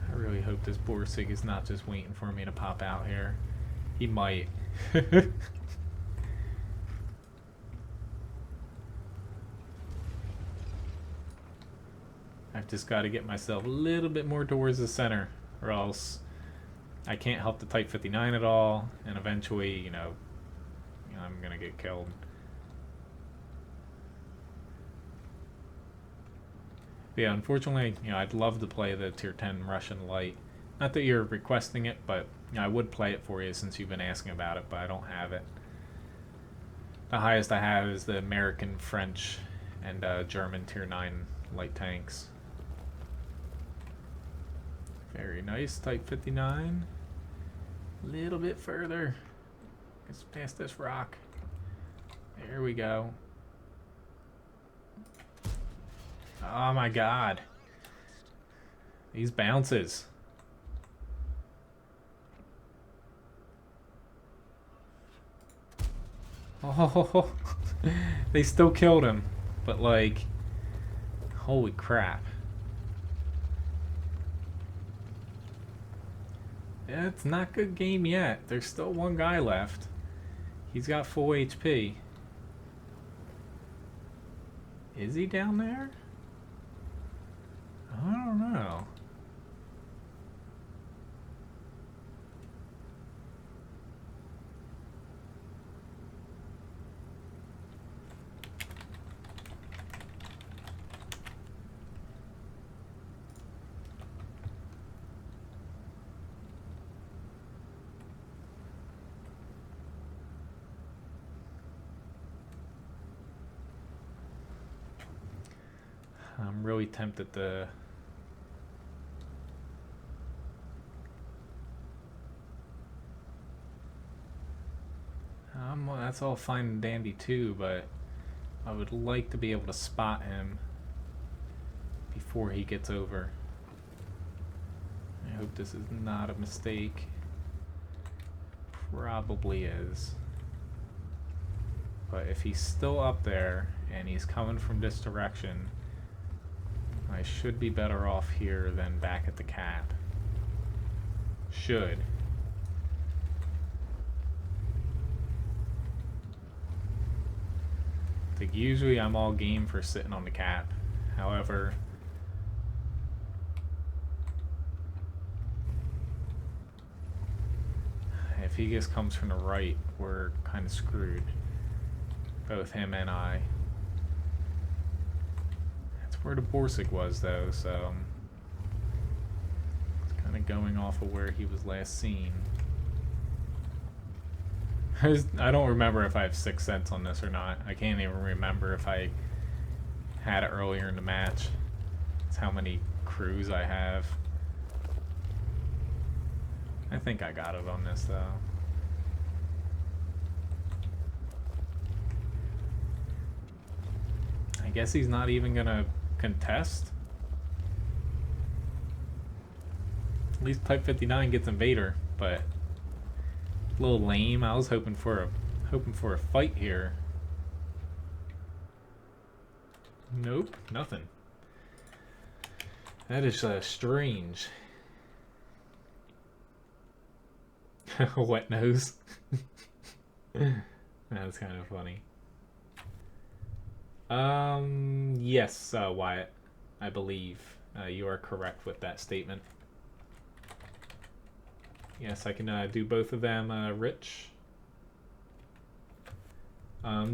I really hope this Borsig is not just waiting for me to pop out here. He might. I've just got to get myself a little bit more towards the center, or else I can't help the Type 59 at all, and eventually, you know I'm gonna get killed. But yeah, unfortunately, you know, I'd love to play the Tier 10 Russian Light. Not that you're requesting it, but you know, I would play it for you since you've been asking about it, but I don't have it. The highest I have is the American, French, and German Tier 9 light tanks. Very nice, Type 59. A little bit further. Let's past this rock. There we go. Oh my god. These bounces. Oh, they still killed him. But like, holy crap. Yeah, it's not good game yet. There's still one guy left. He's got full HP. Is he down there? I don't know. I'm really tempted to well, that's all fine and dandy too, but I would like to be able to spot him before he gets over. I hope this is not a mistake. Probably is. But if he's still up there and he's coming from this direction, I should be better off here than back at the cap. Should. Like usually I'm all game for sitting on the cap. However, if he just comes from the right, we're kind of screwed. Both him and I. That's where the Borsig was though, so it's kind of going off of where he was last seen. I don't remember if I have 6 cents on this or not. I can't even remember if I had it earlier in the match. It's how many crews I have. I think I got it on this though. I guess he's not even gonna contest. At least Type 59 gets Invader, but a little lame. I was hoping for a fight here. Nope, nothing. That is strange. Wet nose. That's kind of funny. Yes, Wyatt. I believe you are correct with that statement. Yes, I can do both of them, Rich.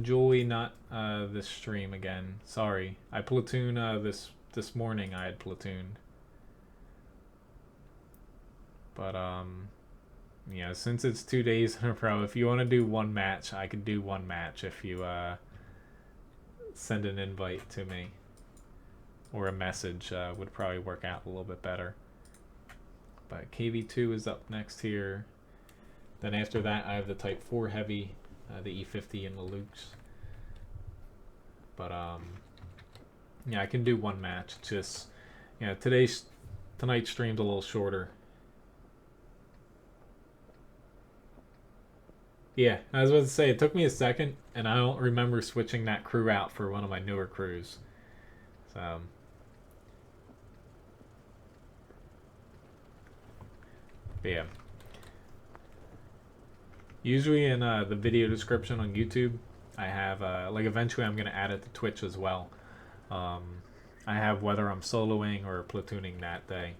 Julie, not this stream again. Sorry. I platoon this morning. I had platooned. But yeah, since it's 2 days in a row, if you want to do one match, I could do one match if you send an invite to me. Or a message would probably work out a little bit better. But KV2 is up next here. Then after that, I have the Type 4 Heavy, the E50 and the Lukes. But yeah, I can do one match. Just tonight's stream's a little shorter. Yeah, I was about to say, it took me a second, and I don't remember switching that crew out for one of my newer crews. So, but yeah. Usually in the video description on YouTube, I have, like eventually I'm going to add it to Twitch as well. I have whether I'm soloing or platooning that day.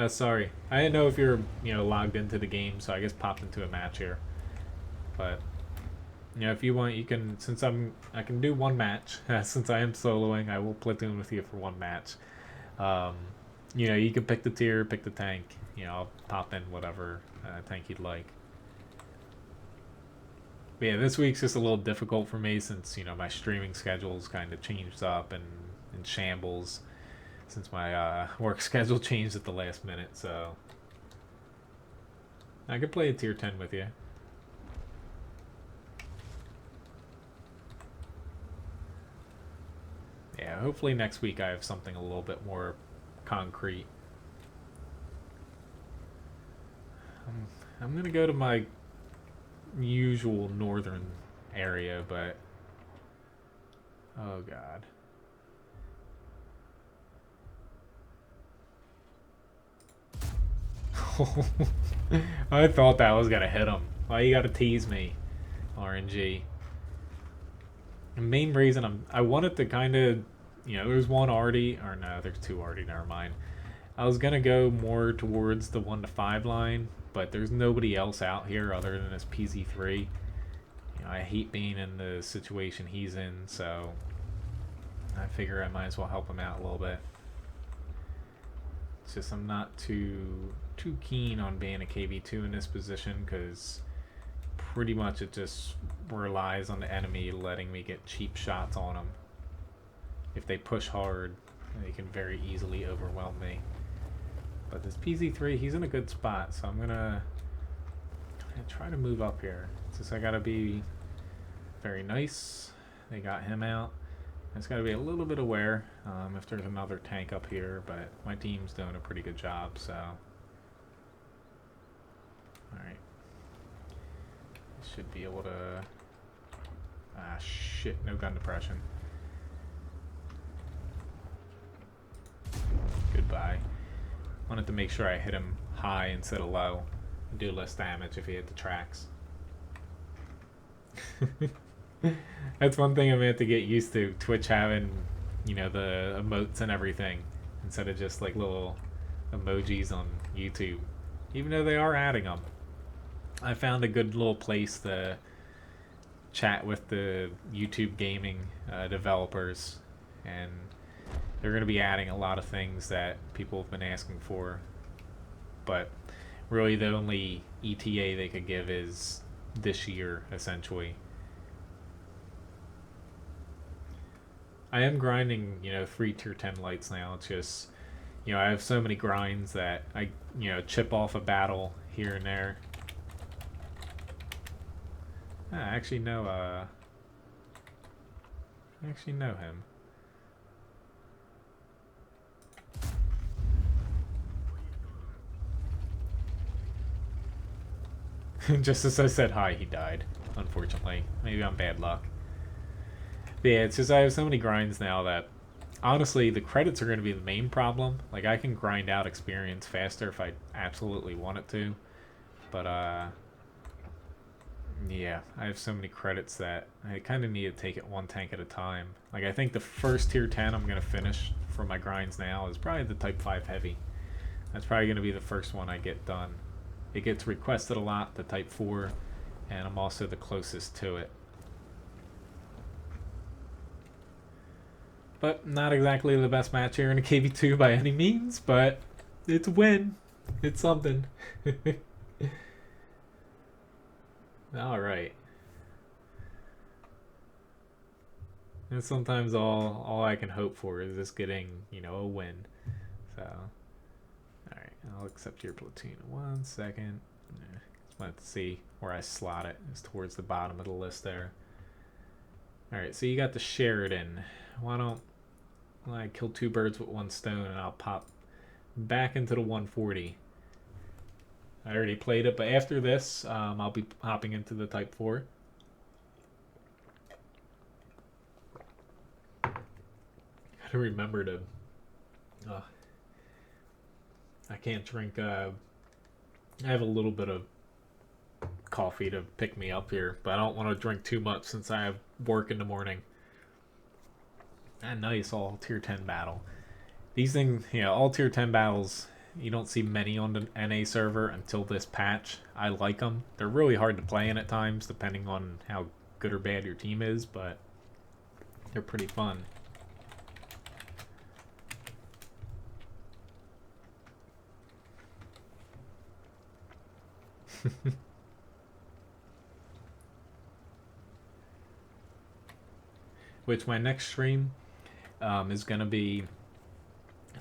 Sorry. I didn't know if you're, logged into the game, so I guess popped into a match here. But, if you want, you can, since I can do one match, since I am soloing, I will platoon with you for one match. You can pick the tier, pick the tank. I'll pop in whatever tank you'd like. But yeah, this week's just a little difficult for me since, my streaming schedule's kind of changed up and in shambles. Since my work schedule changed at the last minute, so I could play a tier 10 with you. Yeah, hopefully next week I have something a little bit more concrete. I'm gonna go to my usual northern area, but oh god. I thought that was gonna hit him. Why you gotta tease me, RNG? The main reason I wanted to kind of, there's one already, or no, there's two already. Never mind. I was gonna go more towards the 1 to 5 line, but there's nobody else out here other than this PZ3. I hate being in the situation he's in, so I figure I might as well help him out a little bit. It's just I'm not too keen on being a KV2 in this position because pretty much it just relies on the enemy letting me get cheap shots on them. If they push hard, they can very easily overwhelm me. But this PZ3, he's in a good spot, so I'm gonna try to move up here. It's just I gotta be very nice. They got him out. I just gotta be a little bit aware if there's another tank up here, but my team's doing a pretty good job, so. Alright. Should be able to. Ah, shit, no gun depression. Goodbye. Wanted to make sure I hit him high instead of low. Do less damage if he hit the tracks. That's one thing I'm gonna have to get used to. Twitch having, the emotes and everything instead of just like little emojis on YouTube. Even though they are adding them. I found a good little place to chat with the YouTube gaming developers, and they're going to be adding a lot of things that people have been asking for, but really the only ETA they could give is this year, essentially. I am grinding, 3 tier 10 lights now. It's just, I have so many grinds that I, chip off a battle here and there. I actually know him. Just as I said hi, he died. Unfortunately. Maybe I'm bad luck. But yeah, it's just I have so many grinds now that honestly the credits are going to be the main problem. Like I can grind out experience faster if I absolutely wanted to. But yeah, I have so many credits that I kind of need to take it one tank at a time. Like I think the first tier 10 I'm going to finish for my grinds now is probably the Type 5 Heavy. That's probably going to be the first one I get done. It gets requested a lot, the Type 4, and I'm also the closest to it. But not exactly the best match here in a KV2 by any means, but it's a win. It's something. Alright. And sometimes all I can hope for is just getting, a win. So, alright, I'll accept your platoon in 1 second. Just wanted to see where I slot it. It's towards the bottom of the list there. Alright, so you got the Sheridan. Why don't I kill 2 birds with 1 stone and I'll pop back into the 140. I already played it, but after this, I'll be hopping into the Type 4. Gotta remember to... I can't drink... I have a little bit of coffee to pick me up here, but I don't want to drink too much since I have work in the morning. Nice, all tier 10 battle. These things, all tier 10 battles, you don't see many on the NA server until this patch. I like them. They're really hard to play in at times, depending on how good or bad your team is, but they're pretty fun. Which my next stream is going to be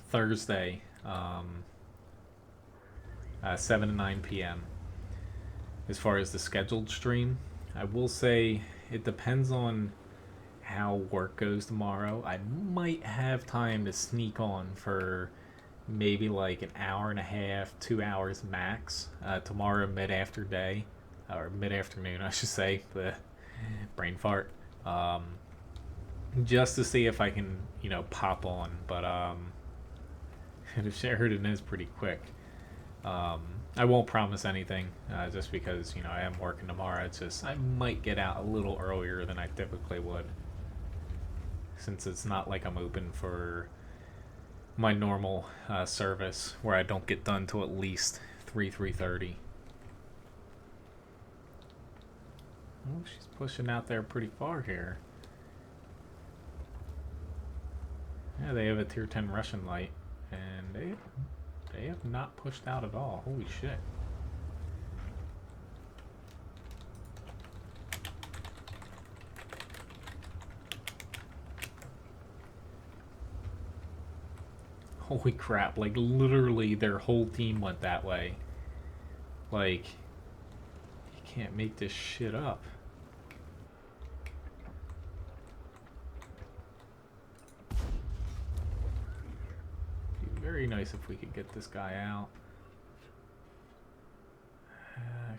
Thursday, 7 to 9 p.m. As far as the scheduled stream, I will say it depends on how work goes tomorrow. I might have time to sneak on for maybe like an hour and a half, 2 hours max tomorrow mid-afternoon, I should say, the brain fart. Just to see if I can, pop on. But the Sheridan is pretty quick. I won't promise anything, just because, I am working tomorrow. It's just, I might get out a little earlier than I typically would. Since it's not like I'm open for my normal service, where I don't get done till at least 3:30. Oh, she's pushing out there pretty far here. Yeah, they have a tier 10 Russian light, and they have not pushed out at all. Holy shit. Holy crap, like literally their whole team went that way. Like, you can't make this shit up. Very nice if we could get this guy out.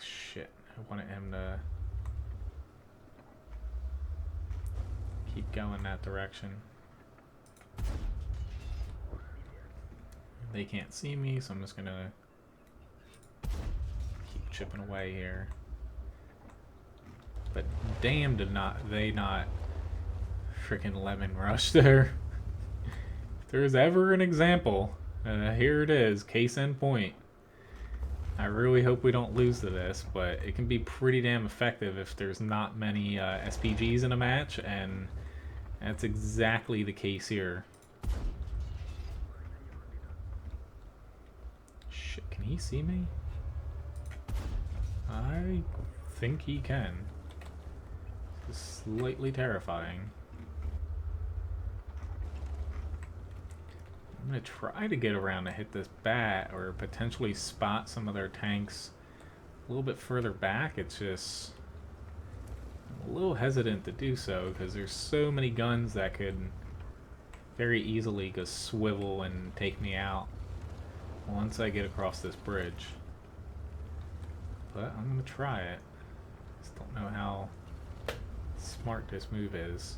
Shit. I wanted him to keep going that direction. They can't see me, so I'm just gonna keep chipping away here. But damn, did they not freaking lemon rush there. If there's ever an example, here it is, case in point. I really hope we don't lose to this, but it can be pretty damn effective if there's not many SPGs in a match, and that's exactly the case here. Shit, can he see me? I think he can. It's slightly terrifying. I'm going to try to get around to hit this bat or potentially spot some of their tanks a little bit further back. It's just I'm a little hesitant to do so because there's so many guns that could very easily go swivel and take me out once I get across this bridge. but I'm gonna try it. Just don't know how smart this move is.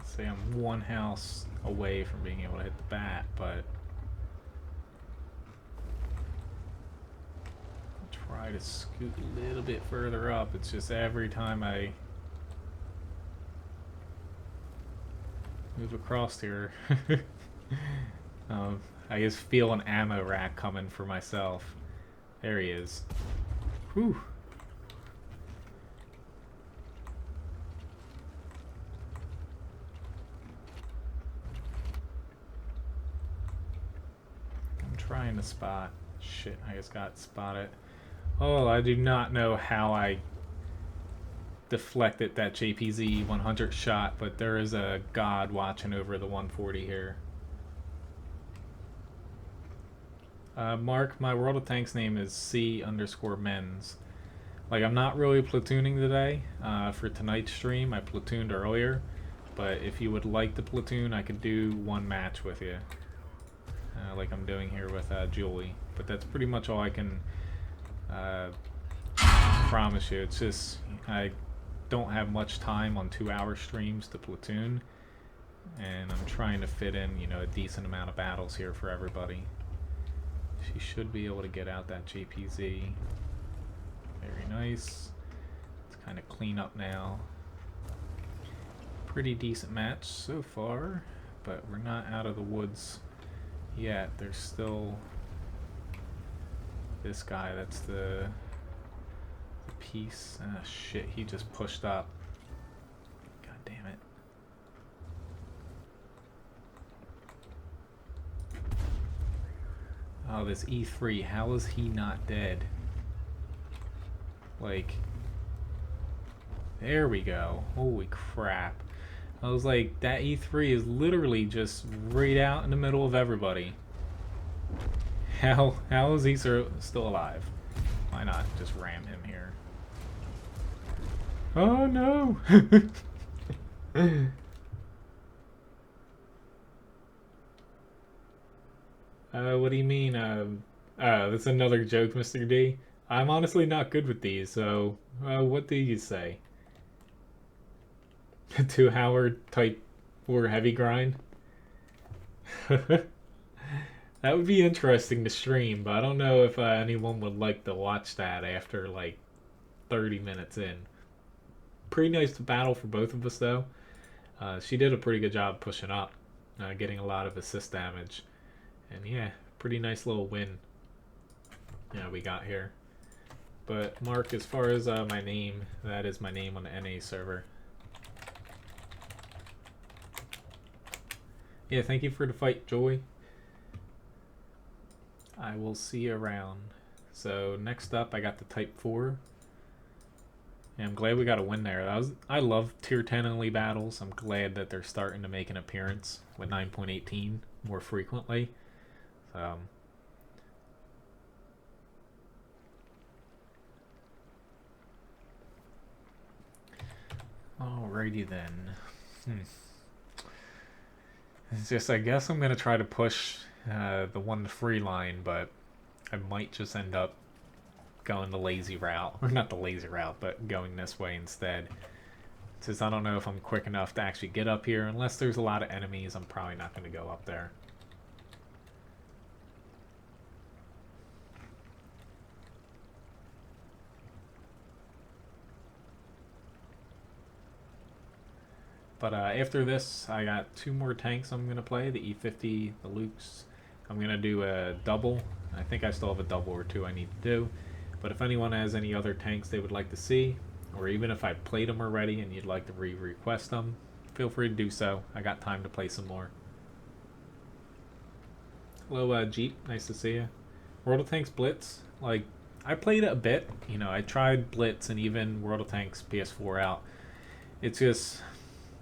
Say I'm one house away from being able to hit the bat, but I'll try to scoot a little bit further up. It's just every time I move across here, I just feel an ammo rack coming for myself. There he is. Whew. Trying to spot. Shit, I just got spotted. Oh, I do not know how I deflected that JPZ 100 shot, but there is a god watching over the 140 here. Mark, my World of Tanks name is C_Menz. Like, I'm not really platooning today. For tonight's stream, I platooned earlier, but if you would like to platoon, I could do one match with you. Like I'm doing here with Julie, but that's pretty much all I can promise you. It's just I don't have much time on 2-hour streams to platoon, and I'm trying to fit in, you know, a decent amount of battles here for everybody. She should be able to get out that JPZ. Very nice. Let's kind of clean up now. Pretty decent match so far, but we're not out of the woods yet. There's still this guy. That's the piece. Ah, shit, he just pushed up. God damn it. Oh, this E3, how is he not dead? Like, there we go. Holy crap. I was like, that E3 is literally just right out in the middle of everybody. How is he still alive? Why not just ram him here? Oh no! What do you mean? That's another joke, Mr. D. I'm honestly not good with these, so what do you say? To Howard type 4 heavy grind? That would be interesting to stream, but I don't know if anyone would like to watch that after like 30 minutes in. Pretty nice battle for both of us though. She did a pretty good job pushing up, getting a lot of assist damage. And yeah, pretty nice little win we got here. But Mark, as far as my name, that is my name on the NA server. Yeah, thank you for the fight, Joy. I will see you around. So next up, I got the Type 4. And I'm glad we got a win there. I love Tier 10 only battles. I'm glad that they're starting to make an appearance with 9.18 more frequently. Alrighty then. It's just, I guess I'm going to try to push the 1-3 line, but I might just end up going the lazy route. Or not the lazy route, but going this way instead. Since I don't know if I'm quick enough to actually get up here. Unless there's a lot of enemies, I'm probably not going to go up there. But after this, I got 2 more tanks I'm going to play. The E50, the Lukes. I'm going to do a double. I think I still have a double or 2 I need to do. But if anyone has any other tanks they would like to see, or even if I played them already and you'd like to request them, feel free to do so. I got time to play some more. Hello, Jeep. Nice to see you. World of Tanks Blitz. Like, I played it a bit. You know, I tried Blitz and even World of Tanks PS4 out. It's just...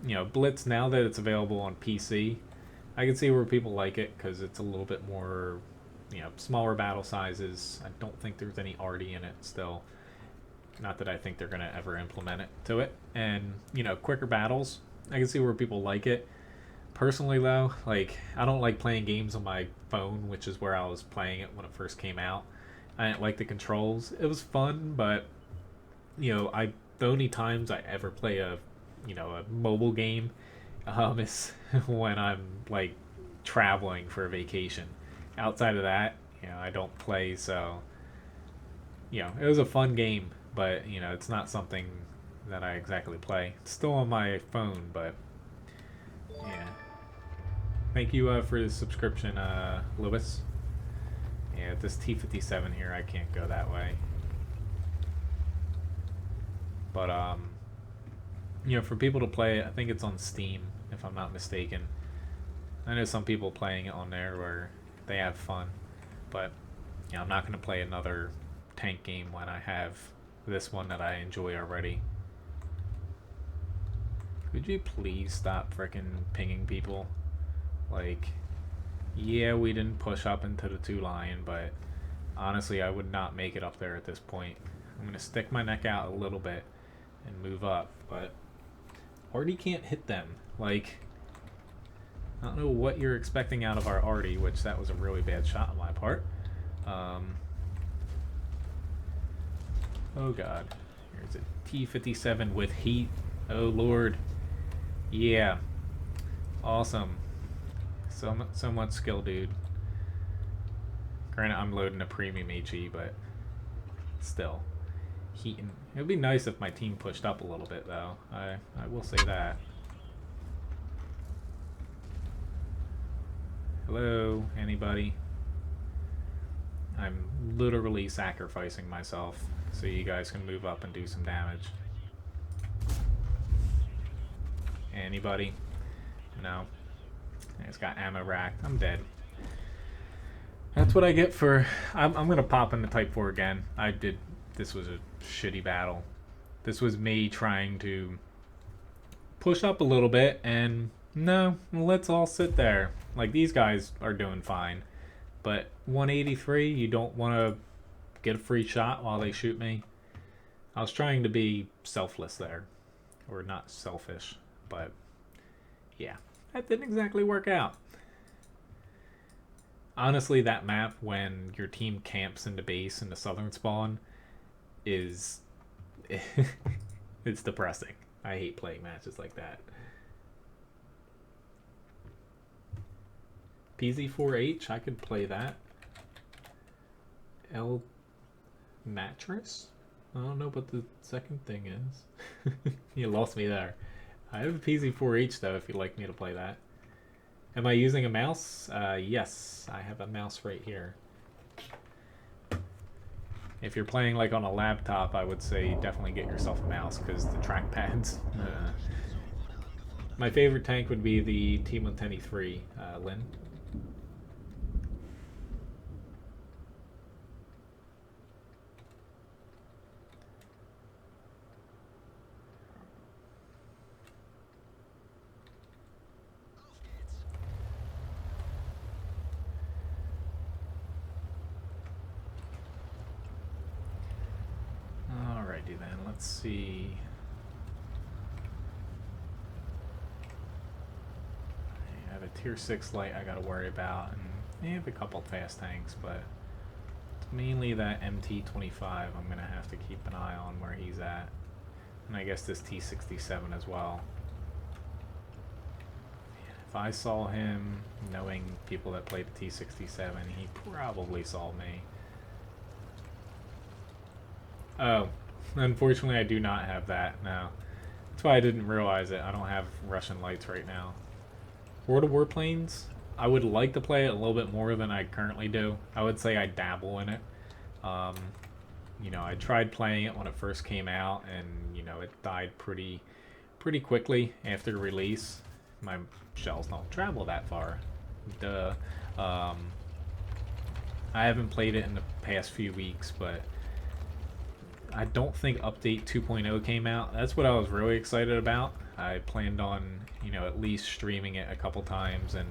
you know, Blitz, now that it's available on PC, I can see where people like it because it's a little bit more, you know, smaller battle sizes. I don't think there's any arty in it still. Not that I think they're going to ever implement it to it. And, you know, quicker battles, I can see where people like it. Personally, though, like, I don't like playing games on my phone, which is where I was playing it when it first came out. I didn't like the controls. It was fun, but, you know, the only times I ever play a, you know, a mobile game is when I'm, like, traveling for a vacation. Outside of that, you know, I don't play, so, you know, it was a fun game, but, you know, it's not something that I exactly play. It's still on my phone, but, yeah. Thank you for the subscription, Lewis. Yeah, this T57 here, I can't go that way. But, you know, for people to play it, I think it's on Steam, if I'm not mistaken. I know some people playing it on there where they have fun. But, you know, I'm not going to play another tank game when I have this one that I enjoy already. Could you please stop frickin' pinging people? Like, yeah, we didn't push up into the 2 lion, but honestly, I would not make it up there at this point. I'm going to stick my neck out a little bit and move up, but Artie can't hit them. Like, I don't know what you're expecting out of our Artie, which that was a really bad shot on my part. Oh god. Here's a T57 with heat. Oh lord. Yeah. Awesome. So much skill, dude. Granted, I'm loading a premium HE, but still. Heating. It would be nice if my team pushed up a little bit, though. I will say that. Hello, anybody? I'm literally sacrificing myself so you guys can move up and do some damage. Anybody? No. It's got ammo racked. I'm dead. That's what I get for... I'm going to pop into Type 4 again. This was a shitty battle. This was me trying to push up a little bit, and no, let's all sit there. Like, these guys are doing fine. But 183, you don't want to get a free shot while they shoot me. I was trying to be selfless there. Or not selfish, but yeah. That didn't exactly work out. Honestly, that map, when your team camps into base in the southern spawn, is... it's depressing. I hate playing matches like that. PZ4H, I could play that. L mattress? I don't know what the second thing is. You lost me there. I have a PZ4H though, if you'd like me to play that. Am I using a mouse? Yes, I have a mouse right here. If you're playing like on a laptop, I would say definitely get yourself a mouse because the trackpads. My favorite tank would be the T110E3, Lynn. Alrighty then, let's see. I have a tier 6 light I gotta worry about, and I have a couple fast tanks, but it's mainly that MT25 I'm gonna have to keep an eye on where he's at. And I guess this T67 as well. If I saw him, knowing people that played the T67, he probably saw me. Oh, unfortunately I do not have that now. That's why I didn't realize it. I don't have Russian lights right now. World of Warplanes, I would like to play it a little bit more than I currently do. I would say I dabble in it. You know, I tried playing it when it first came out, and you know, it died pretty quickly after release. My shells don't travel that far. Duh. I haven't played it in the past few weeks, but I don't think Update 2.0 came out. That's what I was really excited about. I planned on, you know, at least streaming it a couple times and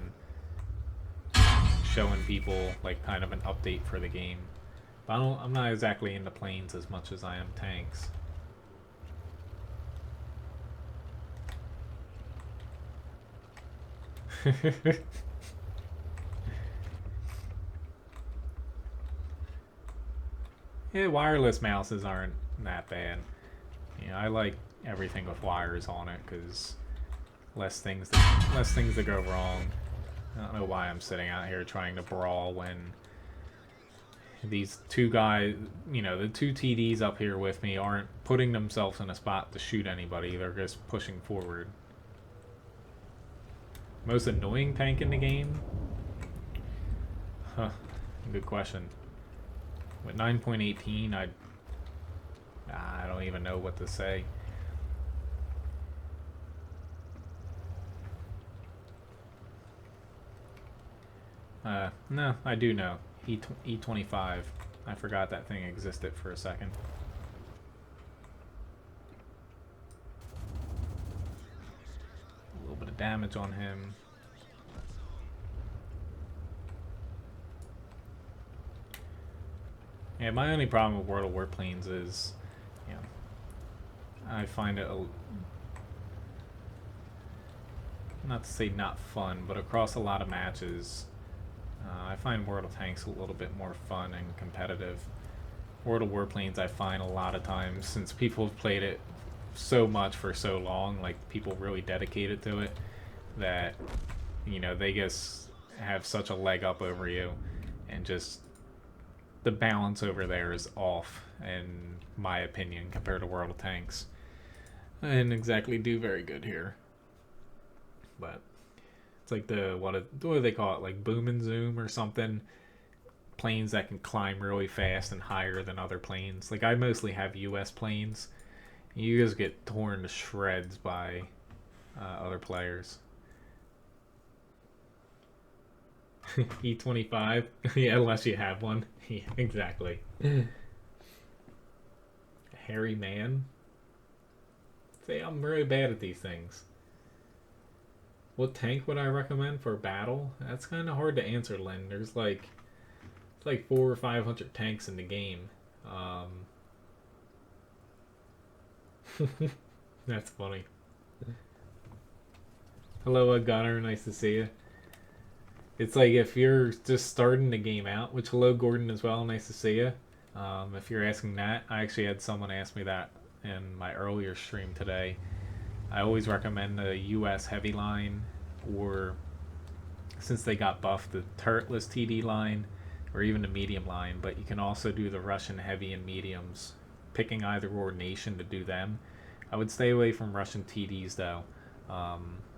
showing people like kind of an update for the game. But I'm not exactly into planes as much as I am tanks. Yeah, wireless mouses aren't that bad. You know, I like everything with wires on it because less things that go wrong. I don't know why I'm sitting out here trying to brawl when these two guys, you know, the two TDs up here with me aren't putting themselves in a spot to shoot anybody. They're just pushing forward. Most annoying tank in the game? Huh, good question. With 9.18, I don't even know what to say. No, I do know. E25. I forgot that thing existed for a second. A little bit of damage on him. Yeah, my only problem with World of Warplanes is, you know, I find it not to say not fun, but across a lot of matches, I find World of Tanks a little bit more fun and competitive. World of Warplanes, I find a lot of times, since people have played it so much for so long, like people really dedicated to it, that, you know, they just have such a leg up over you, and just the balance over there is off, in my opinion, compared to World of Tanks. I didn't exactly do very good here. But it's like what do they call it? Like boom and zoom or something. Planes that can climb really fast and higher than other planes. Like I mostly have U.S. planes. You just get torn to shreds by other players. E25? Yeah, unless you have one. Yeah, exactly. Hairy man? See, I'm very bad at these things. What tank would I recommend for battle? That's kind of hard to answer, Lynn. There's like, it's like 400 or 500 tanks in the game. That's funny. Hello, Gunner. Nice to see you. It's like if you're just starting the game out, which hello, Gordon, as well. Nice to see you. If you're asking that, I actually had someone ask me that in my earlier stream today. I always recommend the US heavy line, or since they got buffed, the turretless TD line, or even the medium line. But you can also do the Russian heavy and mediums, picking either or nation to do them. I would stay away from Russian TDs though.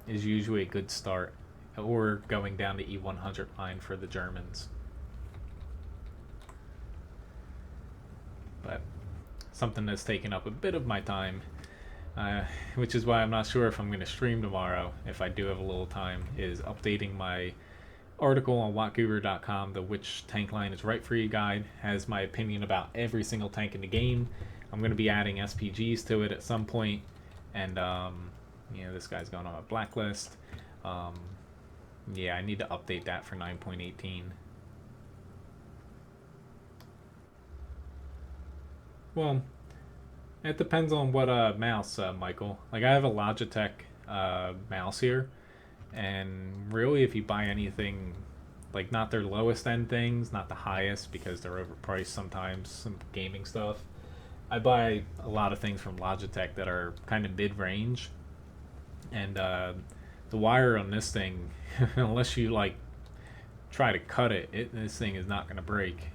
Is usually a good start, or going down the E100 line for the Germans. But something that's taken up a bit of my time, which is why I'm not sure if I'm going to stream tomorrow, if I do have a little time, is updating my article on WoTguru.com. The Which Tank Line is Right for You guide has my opinion about every single tank in the game. I'm going to be adding SPGs to it at some point, and you know, this guy's going on a blacklist. Yeah, I need to update that for 9.18. Well, it depends on what mouse, Michael. Like I have a Logitech mouse here, and really, if you buy anything, like not their lowest end things, not the highest because they're overpriced sometimes, some gaming stuff. I buy a lot of things from Logitech that are kind of mid-range, and the wire on this thing, unless you like try to cut it, this thing is not going to break.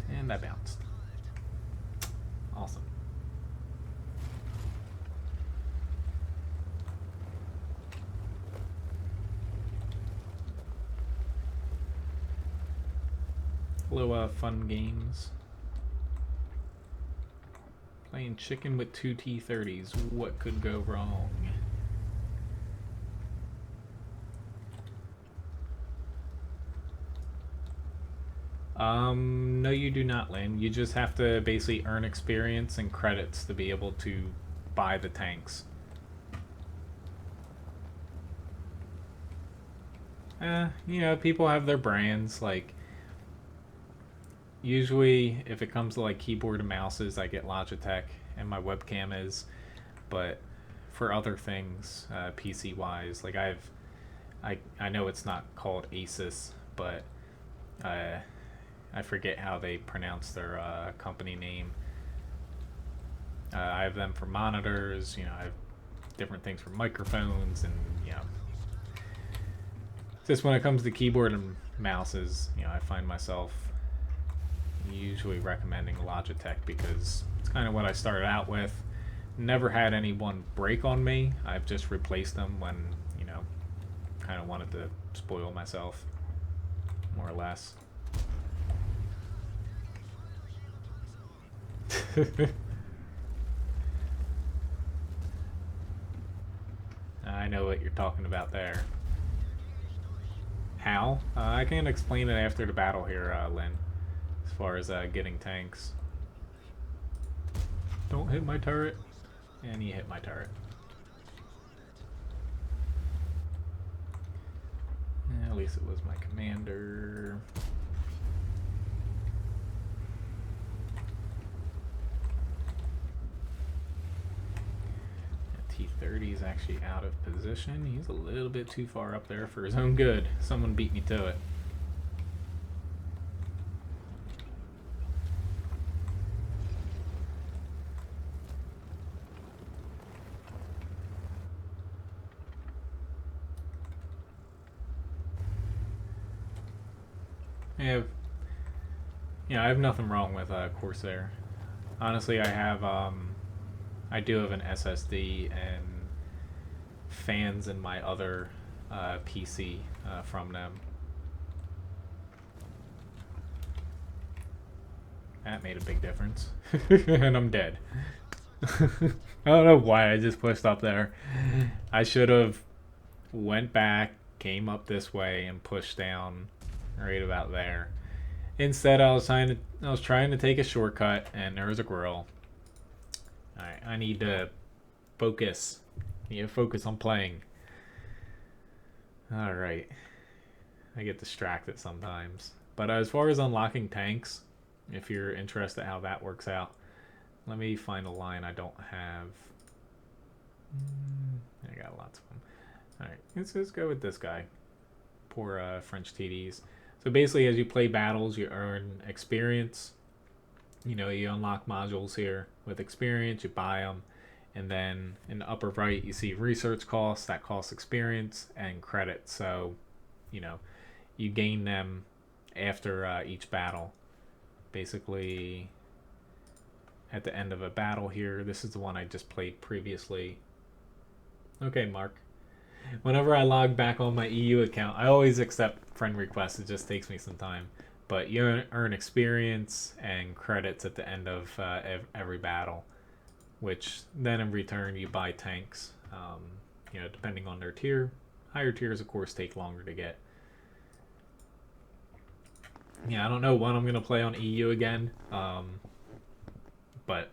And I bounced. Awesome. Hello, fun games. Playing chicken with two T30s. What could go wrong? No, you do not, Lynn. You just have to basically earn experience and credits to be able to buy the tanks. People have their brands. Like, usually, if it comes to like keyboard and mouses, I get Logitech, and my webcam is. But for other things, PC wise, like I know it's not called Asus, but uh, I forget how they pronounce their company name. I have them for monitors. I have different things for microphones, and just when it comes to keyboard and mouses, I find myself usually recommending Logitech because it's kind of what I started out with. Never had anyone break on me. I've just replaced them when kind of wanted to spoil myself, more or less. I know what you're talking about there. How? I can explain it after the battle here, Lynn, as far as getting tanks. Don't hit my turret. And you hit my turret. At least it was my commander. T30 is actually out of position. He's a little bit too far up there for his own good. Someone beat me to it. I have nothing wrong with Corsair. Honestly, I do have an SSD and fans in my other PC from them. That made a big difference. And I'm dead. I don't know why I just pushed up there. I should have went back, came up this way, and pushed down right about there. Instead, I was trying to take a shortcut, and there was a grill. Alright, I need to focus. I need to focus on playing. Alright. I get distracted sometimes. But as far as unlocking tanks, if you're interested how that works out, let me find a line I don't have. I got lots of them. Alright, let's just go with this guy. Poor French TDs. So basically, as you play battles, you earn experience. You unlock modules here with experience, you buy them, and then in the upper right, you see research costs, that costs experience, and credit. So, you gain them after each battle. Basically, at the end of a battle here, this is the one I just played previously. Okay, Mark. Whenever I log back on my EU account, I always accept friend requests. It just takes me some time. But you earn experience and credits at the end of every battle, which then in return you buy tanks, depending on their tier. Higher tiers, of course, take longer to get. I don't know when I'm going to play on EU again, but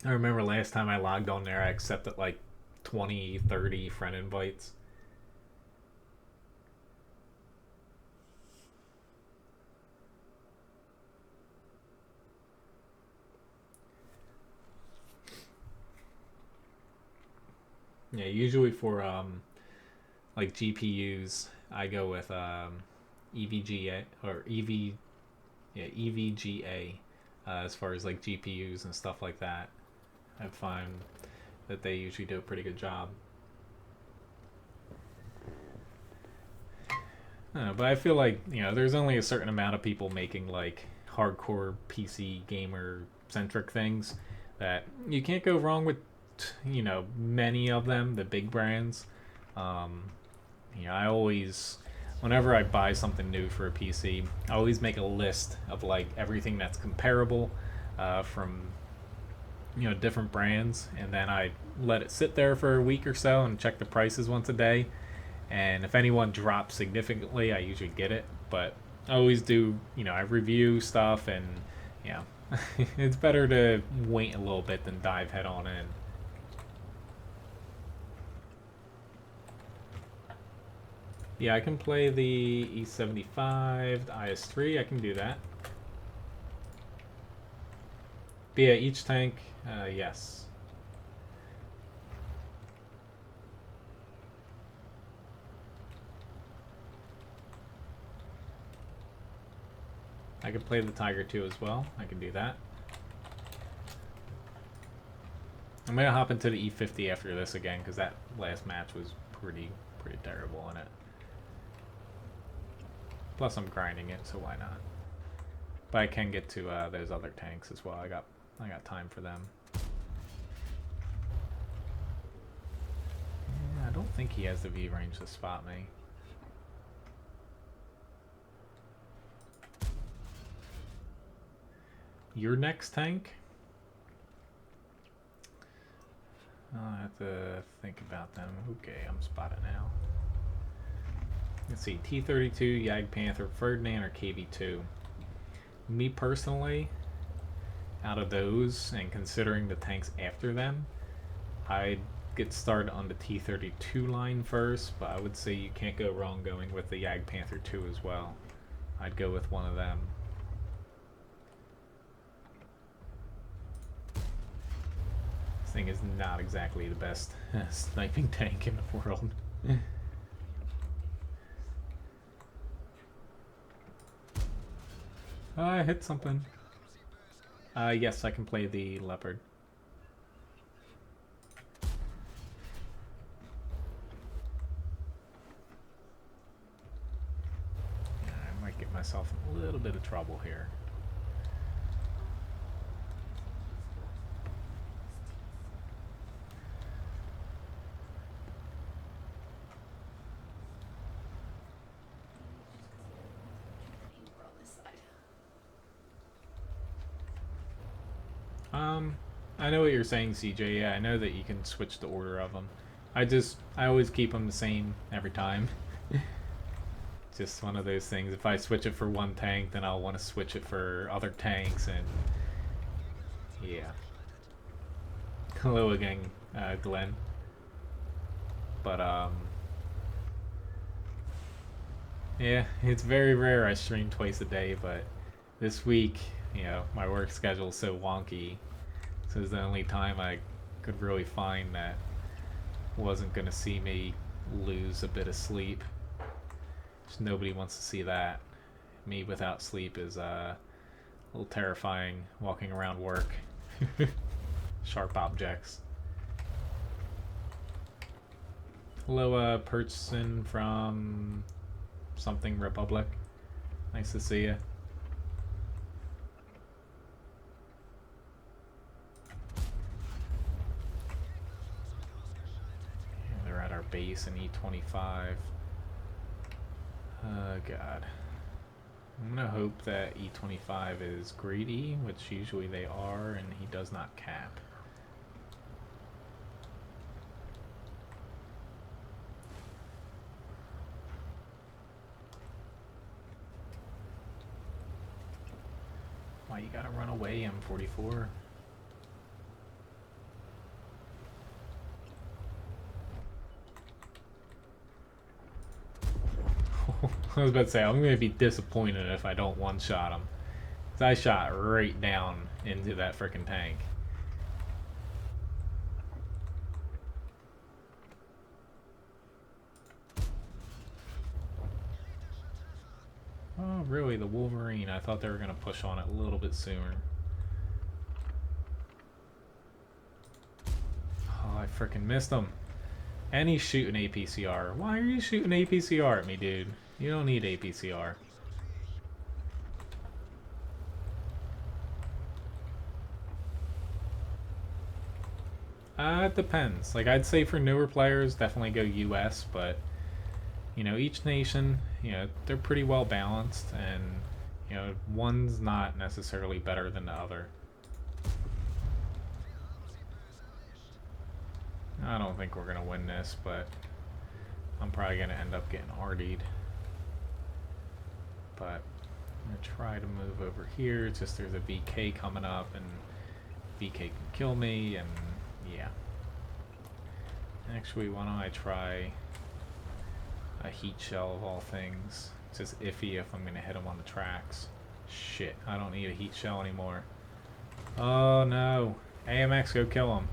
I remember last time I logged on there, I accepted like 20, 30 friend invites. Usually for like GPUs, I go with EVGA or EVGA as far as like GPUs and stuff like that. I find that they usually do a pretty good job. But I feel like there's only a certain amount of people making like hardcore PC gamer centric things that you can't go wrong with. Many of them, the big brands. I always, whenever I buy something new for a PC, I always make a list of like everything that's comparable from different brands, and then I let it sit there for a week or so and check the prices once a day. And if anyone drops significantly, I usually get it. But I always do, you know, I review stuff and, yeah, it's better to wait a little bit than dive head on in. Yeah, I can play the E75, the IS-3, I can do that. But yeah, each tank, yes. I can play the Tiger 2 as well. I can do that. I'm gonna hop into the E50 after this again because that last match was pretty terrible in it. Plus, I'm grinding it, so why not? But I can get to those other tanks as well. I got time for them. Yeah, I don't think he has the V range to spot me. Your next tank? I'll have to think about them. Okay, I'm spotted now. Let's see, T-32, Jagdpanther, Ferdinand, or KV-2. Me personally, out of those, and considering the tanks after them, I'd get started on the T-32 line first, but I would say you can't go wrong going with the Jagdpanther 2 as well. I'd go with one of them. This thing is not exactly the best sniping tank in the world. I hit something. Yes, I can play the Leopard. I might get myself in a little bit of trouble here. I know what you're saying, CJ. Yeah, I know that you can switch the order of them. I always keep them the same every time. Just one of those things. If I switch it for one tank, then I'll want to switch it for other tanks, and yeah. Hello again, Glenn. But yeah, it's very rare I stream twice a day, but this week, you know, my work schedule is so wonky. So it's the only time I could really find that wasn't gonna see me lose a bit of sleep. Just nobody wants to see that. Me without sleep is a little terrifying walking around work. Sharp objects. Hello, person from something Republic. Nice to see you. They're at our base in E25. Oh god. I'm gonna hope that E25 is greedy, which usually they are, and he does not cap. Why you gotta run away, M44? I was about to say, I'm going to be disappointed if I don't one-shot him. Because I shot right down into that frickin' tank. Oh, really? The Wolverine. I thought they were going to push on it a little bit sooner. Oh, I frickin' missed him. And he's shooting APCR. Why are you shooting APCR at me, dude? You don't need APCR. It depends. Like, I'd say for newer players, definitely go US, but, you know, each nation, you know, they're pretty well balanced, and, you know, one's not necessarily better than the other. I don't think we're going to win this, but I'm probably going to end up getting RD'd. but I'm gonna try to move over here. It's just there's a VK coming up, and VK can kill me, and yeah. Actually, why don't I try a heat shell of all things? It's just iffy if I'm gonna hit him on the tracks. Shit, I don't need a heat shell anymore. Oh no. AMX, go kill him.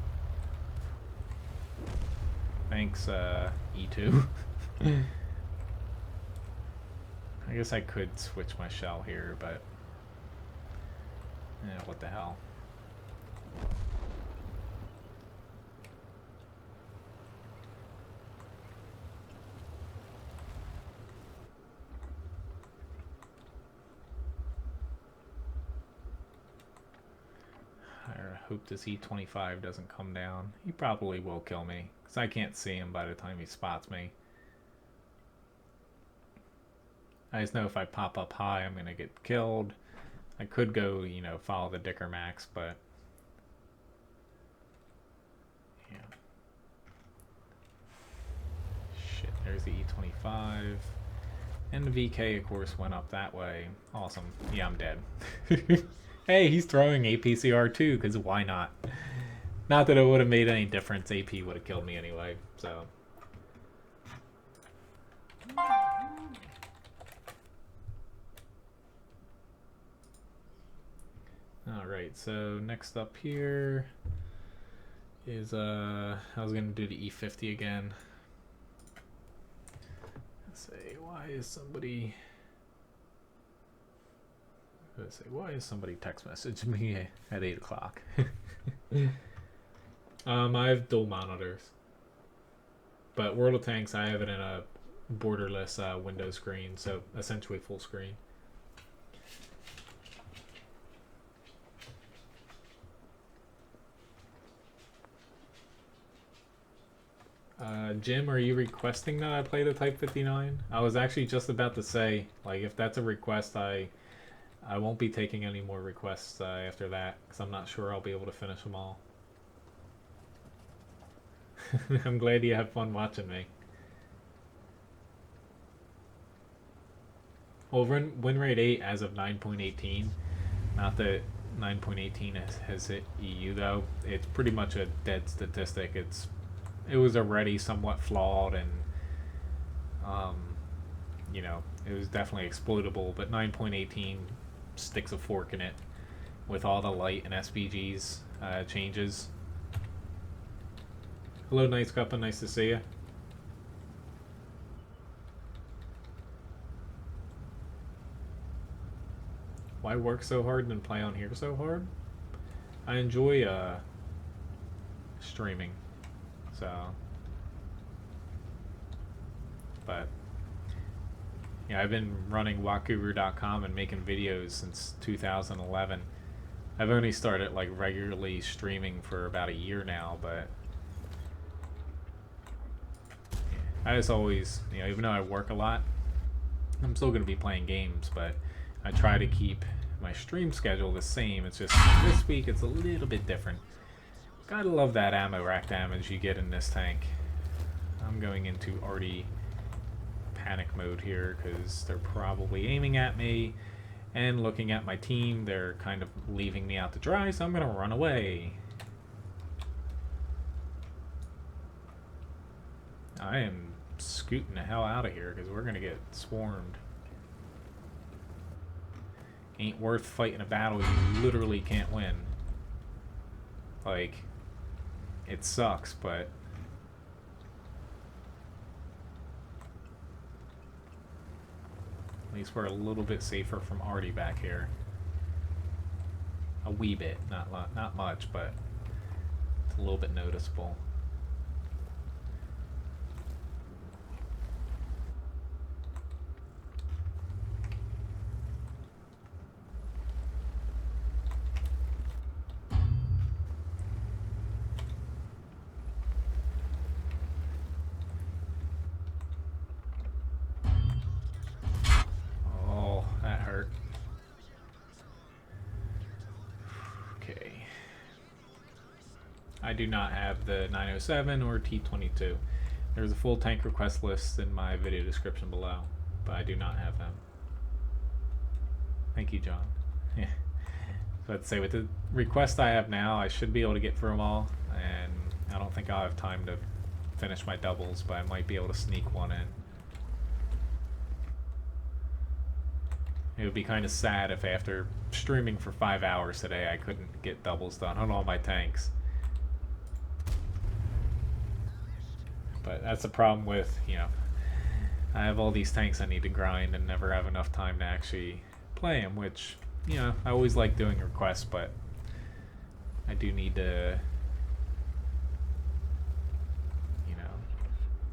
Thanks, E2. I guess I could switch my shell here, but yeah, what the hell. I hope this E25 doesn't come down. He probably will kill me, because I can't see him by the time he spots me. I just know if I pop up high, I'm going to get killed. I could go, you know, follow the Dicker Max, but yeah. Shit, there's the E25. And the VK, of course, went up that way. Awesome. Yeah, I'm dead. Hey, he's throwing APCR too, because why not? Not that it would have made any difference. AP would have killed me anyway, so. Alright, so next up here is, I was going to do the E50 again. Let's see, why is somebody text messaging me at 8 o'clock? I have dual monitors. But World of Tanks, I have it in a borderless window screen, so essentially full screen. Jim, are you requesting that I play the Type 59? I was actually just about to say, like, if that's a request, I won't be taking any more requests after that, because I'm not sure I'll be able to finish them all. I'm glad you have fun watching me. Well, win rate 8 as of 9.18. Not that 9.18 has hit EU, though. It's pretty much a dead statistic. It was already somewhat flawed, and you know, it was definitely exploitable, but 9.18 sticks a fork in it with all the light and SPGs changes. Hello, Nice Cup, and nice to see you. Why work so hard and then play on here so hard? I enjoy streaming. So, but yeah, I've been running WoTguru.com and making videos since 2011. I've only started like regularly streaming for about a year now, but yeah, I just always, you know, even though I work a lot, I'm still going to be playing games, but I try to keep my stream schedule the same. It's just this week it's a little bit different. Gotta love that ammo rack damage you get in this tank. I'm going into already panic mode here because they're probably aiming at me, and looking at my team, they're kind of leaving me out to dry, so I'm gonna run away. I am scooting the hell out of here because we're gonna get swarmed. Ain't worth fighting a battle you literally can't win. Like, it sucks, but at least we're a little bit safer from Artie back here. A wee bit, not much, but it's a little bit noticeable. I do not have the 907 or T22. There's a full tank request list in my video description below, but I do not have them. Thank you, John. Yeah. So let's say with the request I have now, I should be able to get through them all, and I don't think I'll have time to finish my doubles, but I might be able to sneak one in. It would be kind of sad if after streaming for 5 hours today I couldn't get doubles done on all my tanks. But that's the problem with, you know, I have all these tanks I need to grind and never have enough time to actually play them, which, you know, I always like doing requests, but I do need to, you know,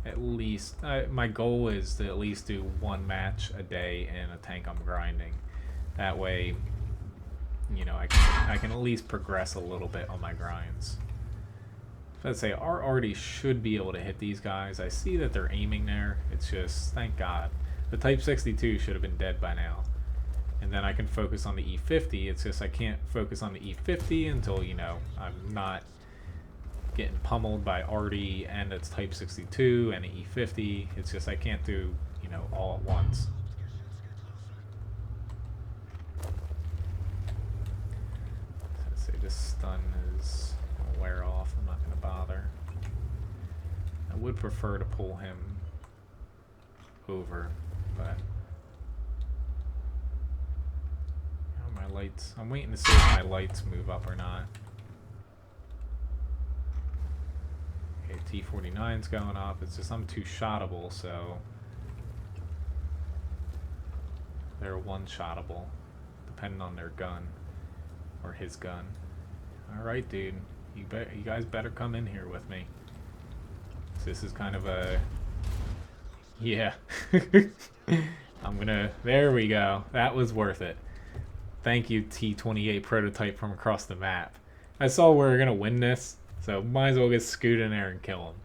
at least, my goal is to at least do one match a day in a tank I'm grinding. That way, you know, I can at least progress a little bit on my grinds. Let's say our already should be able to hit these guys. I see that they're aiming there. It's just, thank God. The Type 62 should have been dead by now. And then I can focus on the E50. It's just I can't focus on the E50 until, you know, I'm not getting pummeled by Artie and its Type 62 and the E50. It's just I can't do, you know, all at once. Let's say this stun is gonna wear off. I'm not gonna bother. I would prefer to pull him over, but my lights. I'm waiting to see if my lights move up or not. Okay, T49's going up. It's just I'm too shottable, so they're one-shottable, depending on their gun or his gun. All right, dude. You guys better come in here with me. So this is kind of a, yeah. I'm gonna. There we go. That was worth it. Thank you, T28 prototype from across the map. I saw we were gonna win this, so might as well just scoot in there and kill him.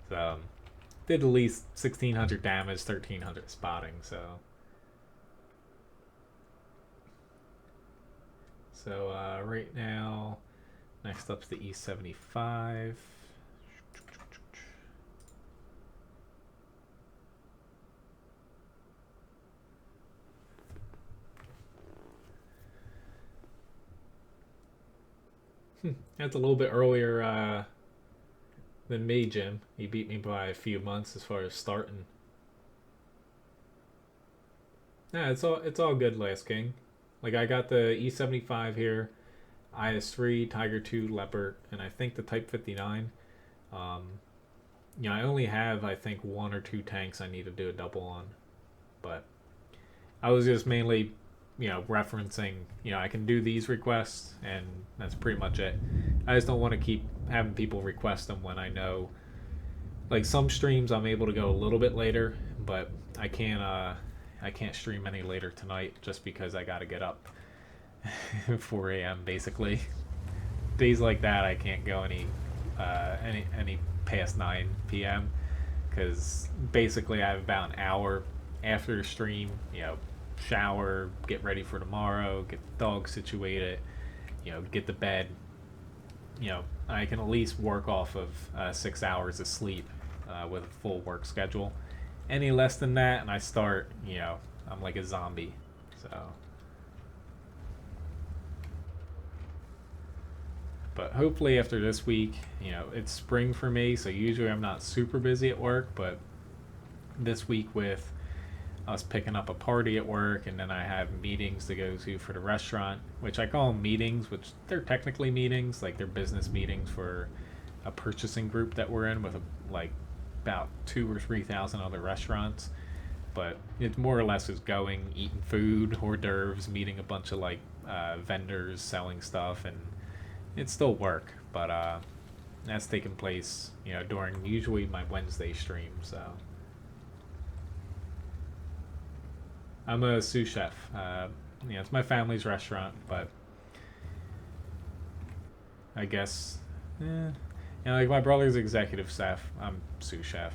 So did at least 1600 damage, 1300 spotting. So right now, next up's the E75. That's a little bit earlier than me, Jim. He beat me by a few months as far as starting. Nah, it's all good, Last King. Like, I got the E75 here, IS-3, Tiger 2, Leopard, and I think the Type 59. You know, I only have, I think, 1 or 2 tanks I need to do a double on. But I was just mainly, you know, referencing, you know, I can do these requests, and that's pretty much it. I just don't want to keep having people request them when I know, like, some streams I'm able to go a little bit later, but I can't stream any later tonight just because I gotta get up 4 a.m. basically. Days like that I can't go any past 9 p.m. because basically I have about an hour after the stream, you know, shower, get ready for tomorrow, get the dog situated, you know, get to bed. You know, I can at least work off of 6 hours of sleep with a full work schedule. Any less than that and I start, you know, I'm like a zombie. So, but hopefully after this week, you know, it's spring for me, so usually I'm not super busy at work, but this week with us picking up a party at work, and then I have meetings to go to for the restaurant, which I call them meetings, which they're technically meetings, like they're business meetings for a purchasing group that we're in with like about 2,000 or 3,000 other restaurants. But it more or less is going, eating food, hors d'oeuvres, meeting a bunch of like vendors selling stuff, and it's still work, but that's taking place, you know, during usually my Wednesday stream. So I'm a sous chef. You know, it's my family's restaurant, but I guess, you know, like my brother's executive chef, I'm sous chef.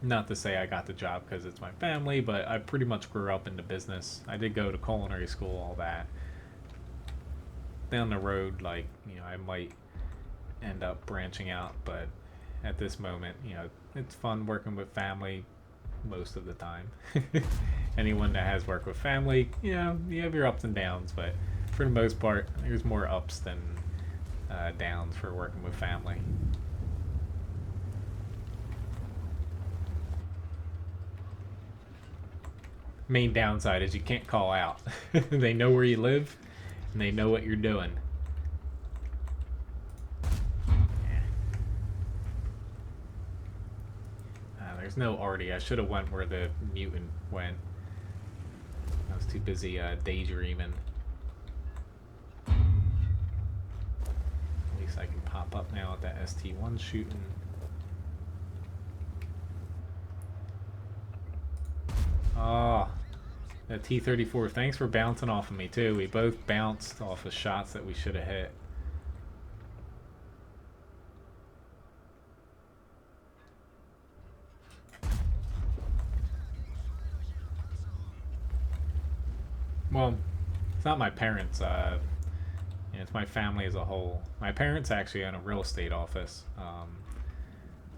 Not to say I got the job because it's my family, but I pretty much grew up in the business. I did go to culinary school, all that. Down the road, like, you know, I might end up branching out, but at this moment, you know, it's fun working with family most of the time. anyone that has worked with family, you know, you have your ups and downs, but for the most part, there's more ups than downs for working with family. Main downside is you can't call out. They know where you live, and they know what you're doing. There's no Artie. I should have went where the mutant went. I was too busy daydreaming. At least I can pop up now with that ST1 shooting. Oh, that T-34. Thanks for bouncing off of me too. We both bounced off of shots that we should have hit. Well, it's not my parents. It's my family as a whole. My parents actually own a real estate office,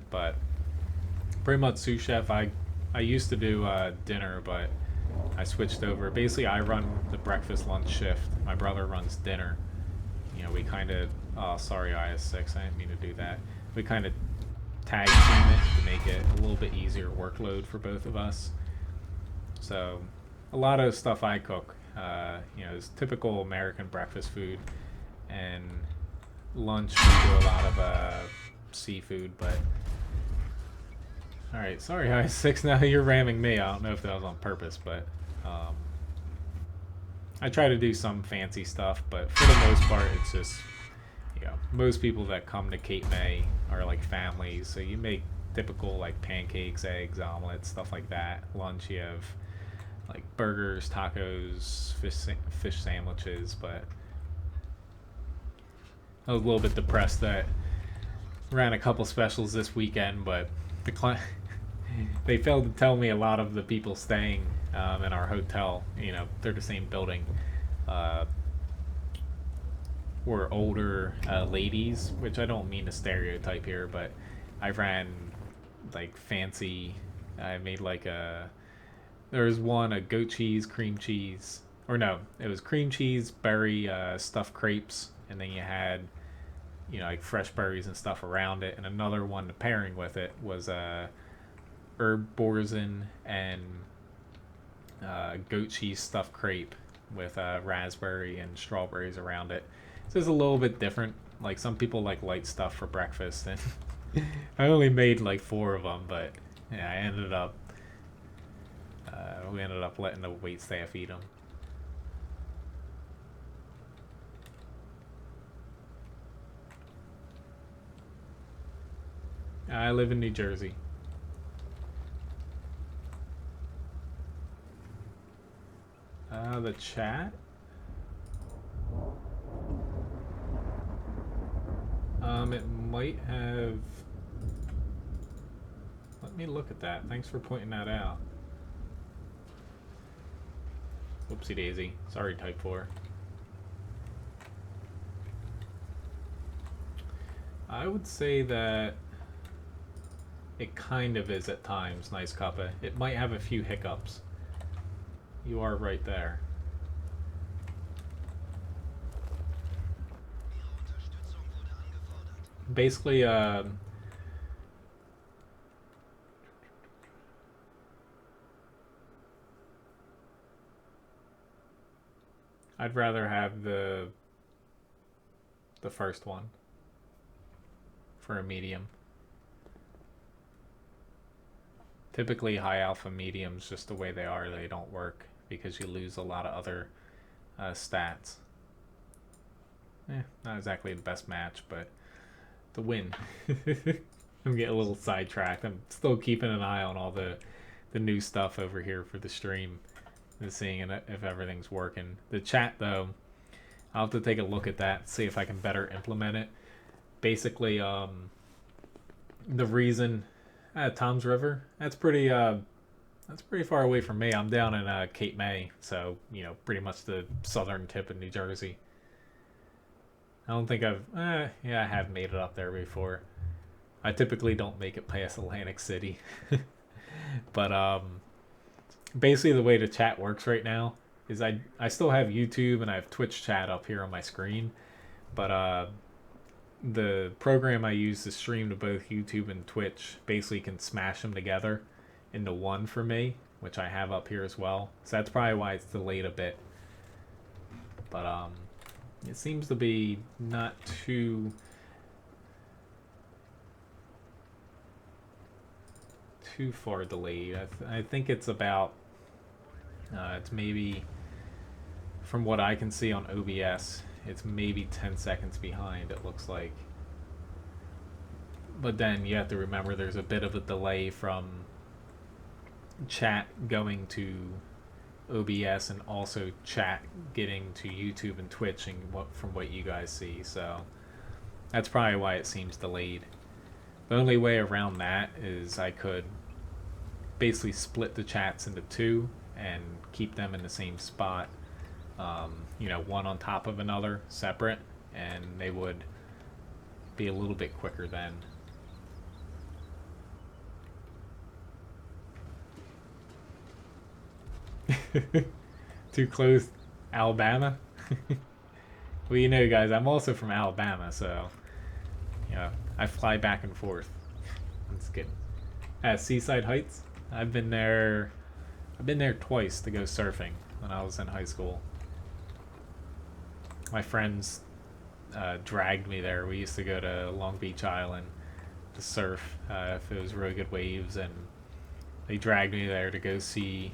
but pretty much sous chef. I used to do dinner, but I switched over. Basically, I run the breakfast lunch shift. My brother runs dinner. You know, we kind of. Oh, sorry, IS6. I didn't mean to do that. We kind of tag team it to make it a little bit easier workload for both of us. So, a lot of stuff I cook. You know, is typical American breakfast food, and lunch we do a lot of seafood. But all right, sorry, I6. Now you're ramming me. I don't know if that was on purpose, but I try to do some fancy stuff. But for the most part, it's just, you know, most people that come to Cape May are like families. So you make typical like pancakes, eggs, omelets, stuff like that. Lunch you have like burgers, tacos, fish sandwiches, but I was a little bit depressed that ran a couple specials this weekend, but they failed to tell me a lot of the people staying in our hotel, you know, they're the same building, were older ladies, which I don't mean to stereotype here, but I ran like fancy, I made like there was one, a goat cheese, cream cheese, or no, it was cream cheese, berry, stuffed crepes, and then you had, you know, like fresh berries and stuff around it, and another one, the pairing with it was herb boursin and goat cheese stuffed crepe with raspberry and strawberries around it. So it's a little bit different. Like some people like light stuff for breakfast, and I only made like 4 of them, but yeah, we ended up letting the wait staff eat them. I live in New Jersey. The chat? It might have... Let me look at that. Thanks for pointing that out. Whoopsie daisy. Sorry, Type 4. I would say that it kind of is at times, Nice Cuppa. It might have a few hiccups. You are right there. Basically, I'd rather have the first one for a medium. Typically high alpha mediums, just the way they are, they don't work because you lose a lot of other stats. Not exactly the best match, but the win. I'm getting a little sidetracked. I'm still keeping an eye on all the new stuff over here for the stream and seeing if everything's working. The chat, though, I'll have to take a look at that, see if I can better implement it. Basically, the reason Tom's River, that's pretty far away from me. I'm down in Cape May, so you know, pretty much the southern tip of New Jersey. I don't think I have made it up there before. I typically don't make it past Atlantic City, but basically the way the chat works right now is I still have YouTube and I have Twitch chat up here on my screen, but the program I use to stream to both YouTube and Twitch basically can smash them together into one for me, which I have up here as well. So that's probably why it's delayed a bit. But it seems to be not too far delayed. I think it's about it's maybe, from what I can see on OBS, it's maybe 10 seconds behind, it looks like. But then you have to remember there's a bit of a delay from chat going to OBS and also chat getting to YouTube and Twitch and from what you guys see. So that's probably why it seems delayed. The only way around that is I could basically split the chats into two and keep them in the same spot, one on top of another, separate, and they would be a little bit quicker then. Too close, Alabama? Well, you know, guys, I'm also from Alabama, so I fly back and forth. That's good. Seaside Heights, I've been there twice to go surfing when I was in high school. My friends dragged me there. We used to go to Long Beach Island to surf if it was really good waves, and they dragged me there to go see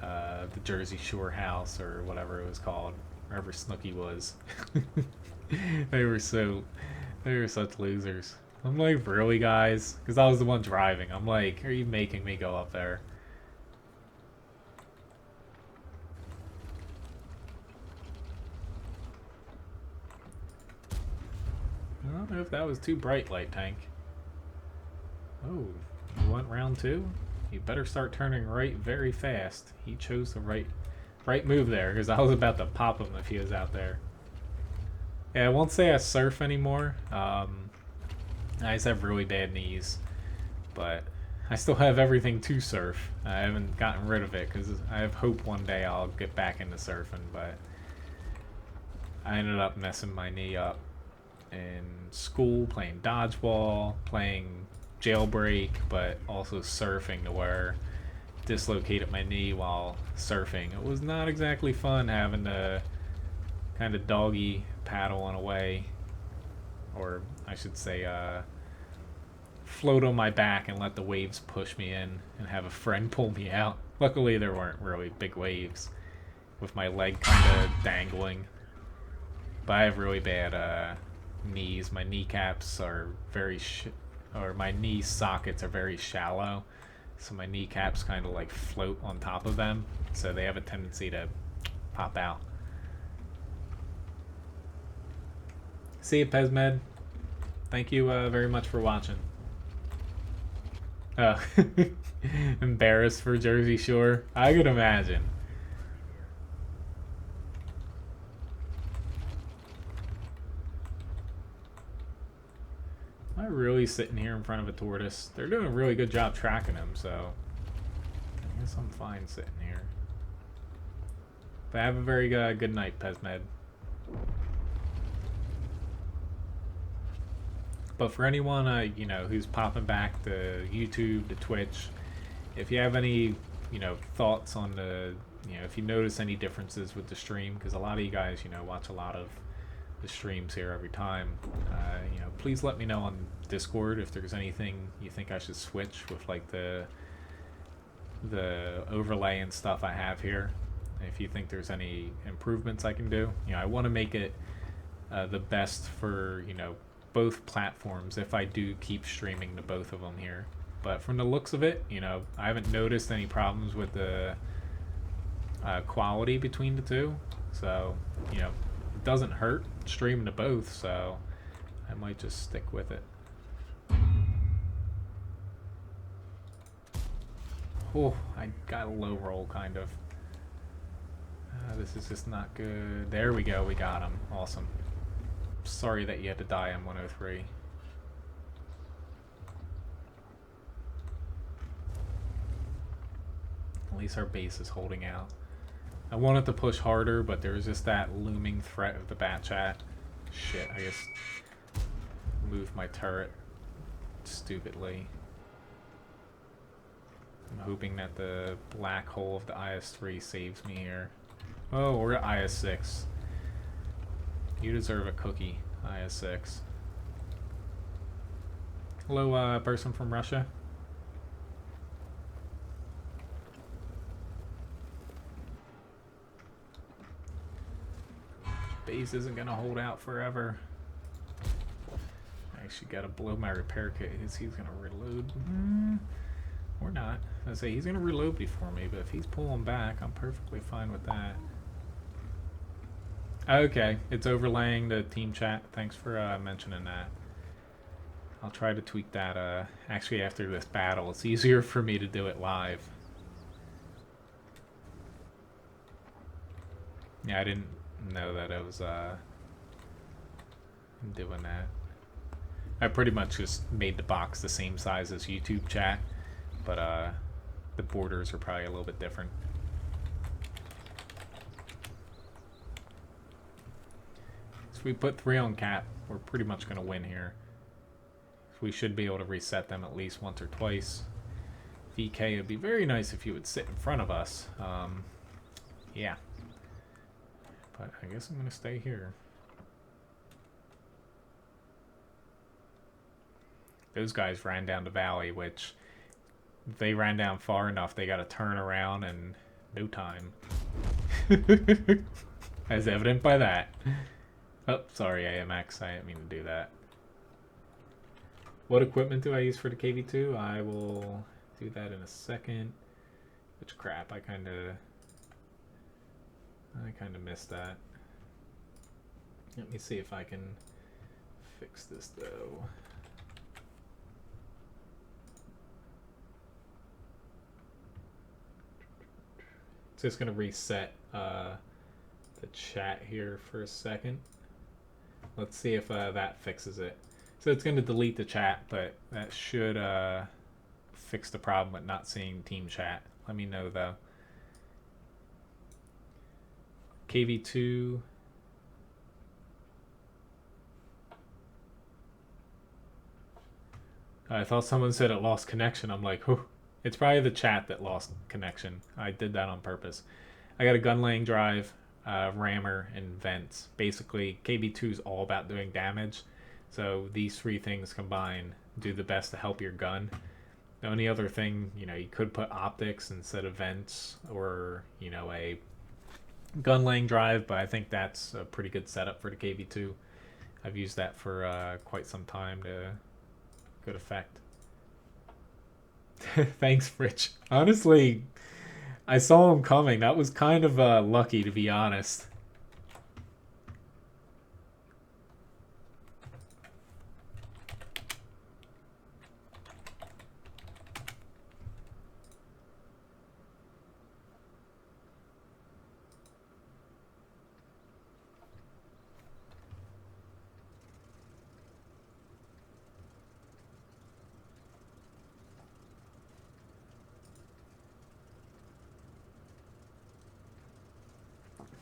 the Jersey Shore house or whatever it was called, wherever Snooki was. they were such losers. I'm like, really, guys? Because I was the one driving. I'm like, are you making me go up there? I don't know if that was too bright, Light Tank. Oh, you want round two? You better start turning right very fast. He chose the right move there, because I was about to pop him if he was out there. Yeah, I won't say I surf anymore. I just have really bad knees, but I still have everything to surf. I haven't gotten rid of it because I have hope one day I'll get back into surfing, but I ended up messing my knee up in school, playing dodgeball, playing jailbreak, but also surfing, to where dislocated my knee while surfing. It was not exactly fun having to kind of doggy paddle on a way, or I should say float on my back and let the waves push me in and have a friend pull me out. Luckily there weren't really big waves, with my leg kind of dangling. But I have really bad knees. My kneecaps are or my knee sockets are very shallow, so my kneecaps kind of like float on top of them, so they have a tendency to pop out. See you, Pezmed. Thank you very much for watching. Embarrassed for Jersey Shore? I could imagine. Am I really sitting here in front of a tortoise? They're doing a really good job tracking him, so I guess I'm fine sitting here. But have a very good night, Pezmed. But for anyone who's popping back to YouTube, to Twitch, if you have any thoughts on if you notice any differences with the stream, because a lot of you guys watch a lot of the streams here every time, please let me know on Discord if there's anything you think I should switch with, like the overlay and stuff I have here. If you think there's any improvements I can do, I want to make it the best for both platforms if I do keep streaming to both of them here. But from the looks of it, I haven't noticed any problems with the quality between the two, so it doesn't hurt streaming to both, so I might just stick with it. Oh, I got a low roll, kind of. This is just not good. There we go, we got him. Awesome. Sorry that you had to die on 103. At least our base is holding out. I wanted to push harder, but there was just that looming threat of the bat chat. Shit, I guess moved my turret stupidly. I'm hoping that the black hole of the IS-3 saves me here. Oh, we're at IS-6. You deserve a cookie, IS-6. Hello, person from Russia. Base isn't gonna hold out forever. I actually gotta blow my repair kit. He's gonna reload. Or not. I say he's gonna reload before me, but if he's pulling back, I'm perfectly fine with that. Okay, it's overlaying the team chat. Thanks for mentioning that. I'll try to tweak that actually after this battle. It's easier for me to do it live. Yeah, I didn't know that I was doing that. I pretty much just made the box the same size as YouTube chat, but the borders are probably a little bit different. So we put 3 on cap, we're pretty much going to win here. So we should be able to reset them at least once or twice. VK, it'd be very nice if you would sit in front of us. Yeah. But I guess I'm going to stay here. Those guys ran down the valley, which if they ran down far enough, they got to turn around in no time. As evident by that. Oh, sorry, AMX. I didn't mean to do that. What equipment do I use for the KV2? I will do that in a second. Which crap, I kind of missed that. Let me see if I can fix this though. So it's going to reset the chat here for a second. Let's see if that fixes it. So it's going to delete the chat, but that should fix the problem with not seeing team chat. Let me know though. KV2. I thought someone said it lost connection. I'm like, whew. It's probably the chat that lost connection. I did that on purpose. I got a gun laying drive, rammer, and vents. Basically, KV2 is all about doing damage. So these 3 things combined do the best to help your gun. The only other thing, you know, you could put optics instead of vents, or, you know, a gun laying drive, but I think that's a pretty good setup for the KV2. I've used that for quite some time to good effect. Thanks, Rich. Honestly, I saw him coming. That was kind of lucky, to be honest.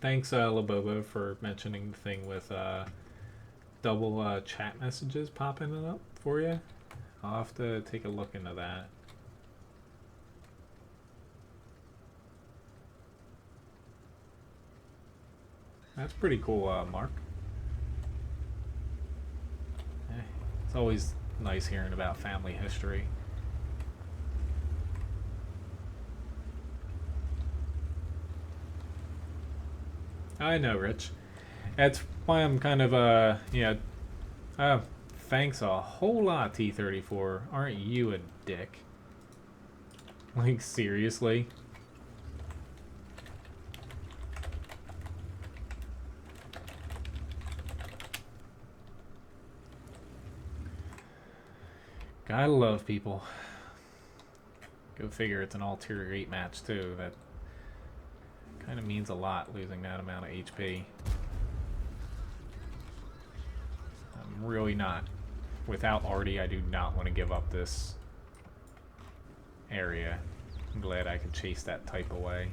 Thanks, Labobo, for mentioning the thing with double chat messages popping up for you. I'll have to take a look into that. That's pretty cool, Mark. It's always nice hearing about family history. I know, Rich. That's why I'm kind of, thanks a whole lot, T34. Aren't you a dick? Like, seriously? Gotta love people. Go figure, it's an all tier 8 match, too. That kind of means a lot, losing that amount of HP. I'm really not. Without Artie, I do not want to give up this area. I'm glad I could chase that type away.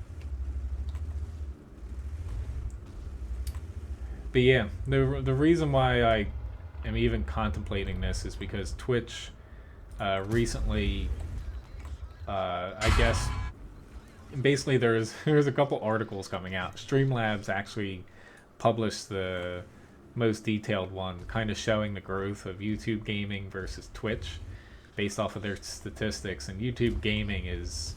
But yeah, the reason why I am even contemplating this is because Twitch recently, I guess, basically there's a couple articles coming out. Streamlabs actually published the most detailed one, kind of showing the growth of YouTube gaming versus Twitch based off of their statistics. And YouTube gaming it's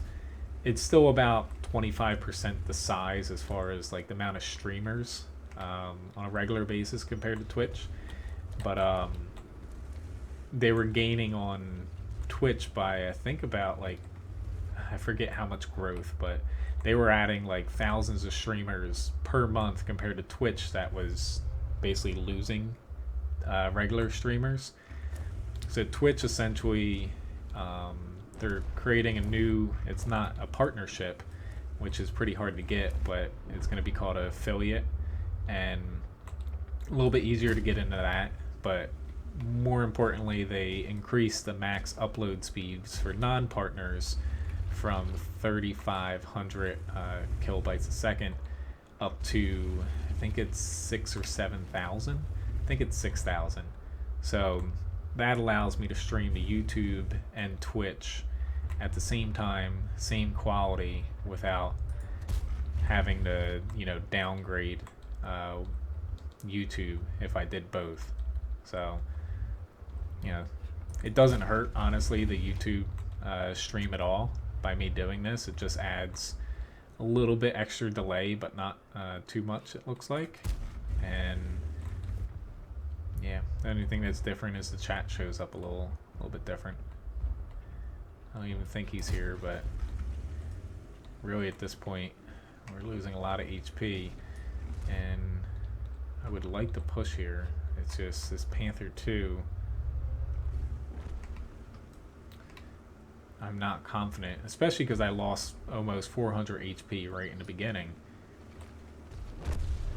still about 25% the size as far as like the amount of streamers on a regular basis compared to Twitch. But they were gaining on Twitch by I think about like I forget how much growth, but they were adding like thousands of streamers per month compared to Twitch that was basically losing regular streamers. So Twitch essentially, they're creating a new, it's not a partnership, which is pretty hard to get, but it's going to be called an affiliate, and a little bit easier to get into that. But more importantly, they increased the max upload speeds for non-partners from 3,500 kilobytes a second up to I think it's 6,000 or 7,000. I think it's 6,000. So that allows me to stream to YouTube and Twitch at the same time, same quality, without having to downgrade YouTube if I did both. So it doesn't hurt honestly the YouTube stream at all by me doing this. It just adds a little bit extra delay, but not too much, it looks like. And yeah, the only thing that's different is the chat shows up a little bit different. I don't even think he's here, but really at this point we're losing a lot of HP, and I would like to push here. It's just this Panther 2, I'm not confident, especially because I lost almost 400 HP right in the beginning.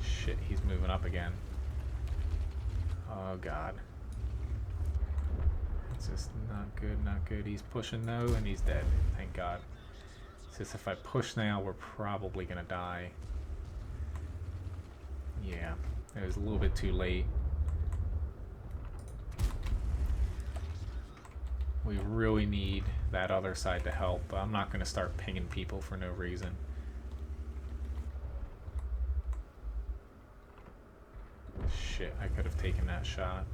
Shit, he's moving up again. Oh god. It's just not good, not good. He's pushing though, and he's dead. Thank god. It's just if I push now, we're probably gonna die. Yeah, it was a little bit too late. We really need that other side to help, but I'm not going to start pinging people for no reason. Shit, I could have taken that shot.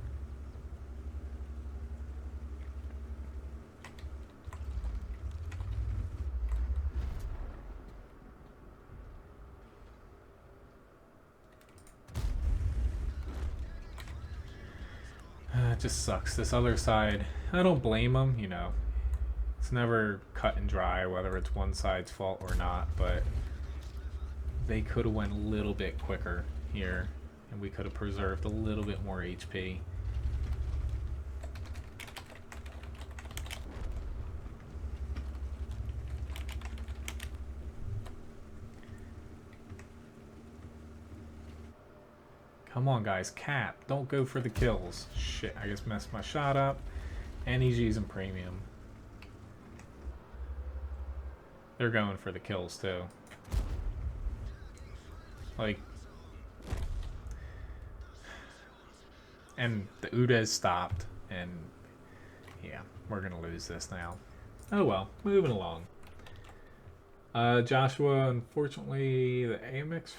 It just sucks. This other side, I don't blame them, It's never cut and dry whether it's one side's fault or not, but they could have went a little bit quicker here, and we could have preserved a little bit more HP. Come on, guys, cap. Don't go for the kills. Shit, I just messed my shot up. And he's using premium. They're going for the kills, too. Like... And the Udes stopped, and... Yeah, we're gonna lose this now. Oh well, moving along. Joshua, unfortunately, the AMX...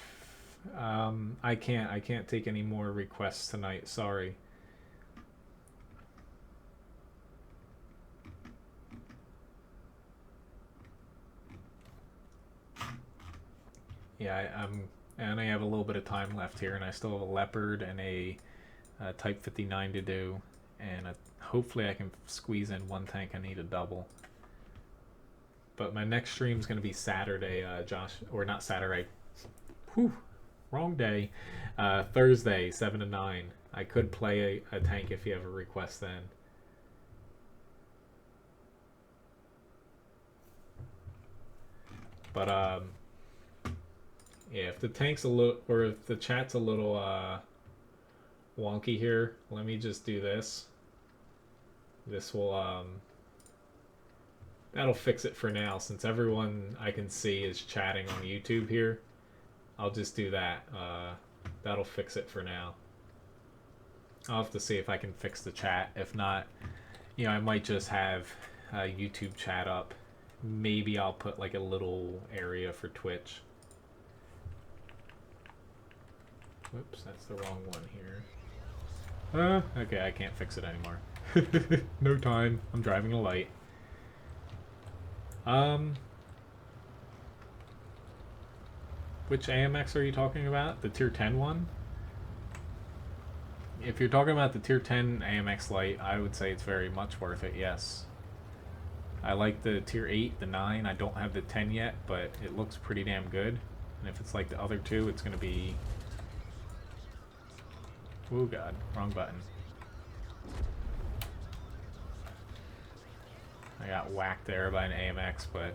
I can't take any more requests tonight, sorry. Yeah, I only have a little bit of time left here, and I still have a Leopard and a Type 59 to do, and hopefully I can squeeze in one tank. I need a double. But my next stream is going to be Saturday, Josh, or not Saturday. Whew. Wrong day. Thursday, 7 to 9. I could play a tank if you have a request then. But, yeah, if the tank's a little, or if the chat's a little, wonky here, let me just do this. This will, That'll fix it for now, since everyone I can see is chatting on YouTube here. I'll just do that. That'll fix it for now. I'll have to see if I can fix the chat. If not, you know, I might just have YouTube chat up. Maybe I'll put like a little area for Twitch. Whoops, that's the wrong one here. Okay, I can't fix it anymore. No time. I'm driving a light. Which AMX are you talking about? The tier 10 one? If you're talking about the tier 10 AMX light, I would say it's very much worth it, yes. I like the tier 8, the 9. I don't have the 10 yet, but it looks pretty damn good. And if it's like the other two, it's going to be... Oh god, wrong button. I got whacked there by an AMX, but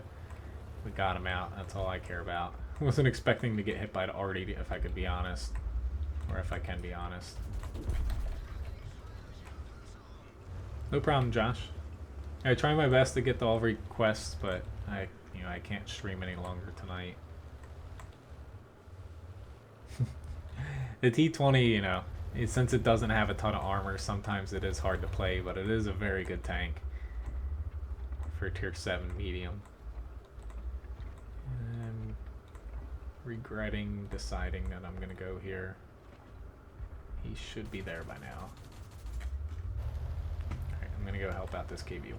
we got him out. That's all I care about. Wasn't expecting to get hit by the arty, if I could be honest. Or if I can be honest. No problem, Josh. I try my best to get to all requests, but I can't stream any longer tonight. The T20, you know, since it doesn't have a ton of armor, sometimes it is hard to play, but it is a very good tank for tier 7 medium. And regretting deciding that I'm gonna go here. He should be there by now. Alright, I'm gonna go help out this KV1.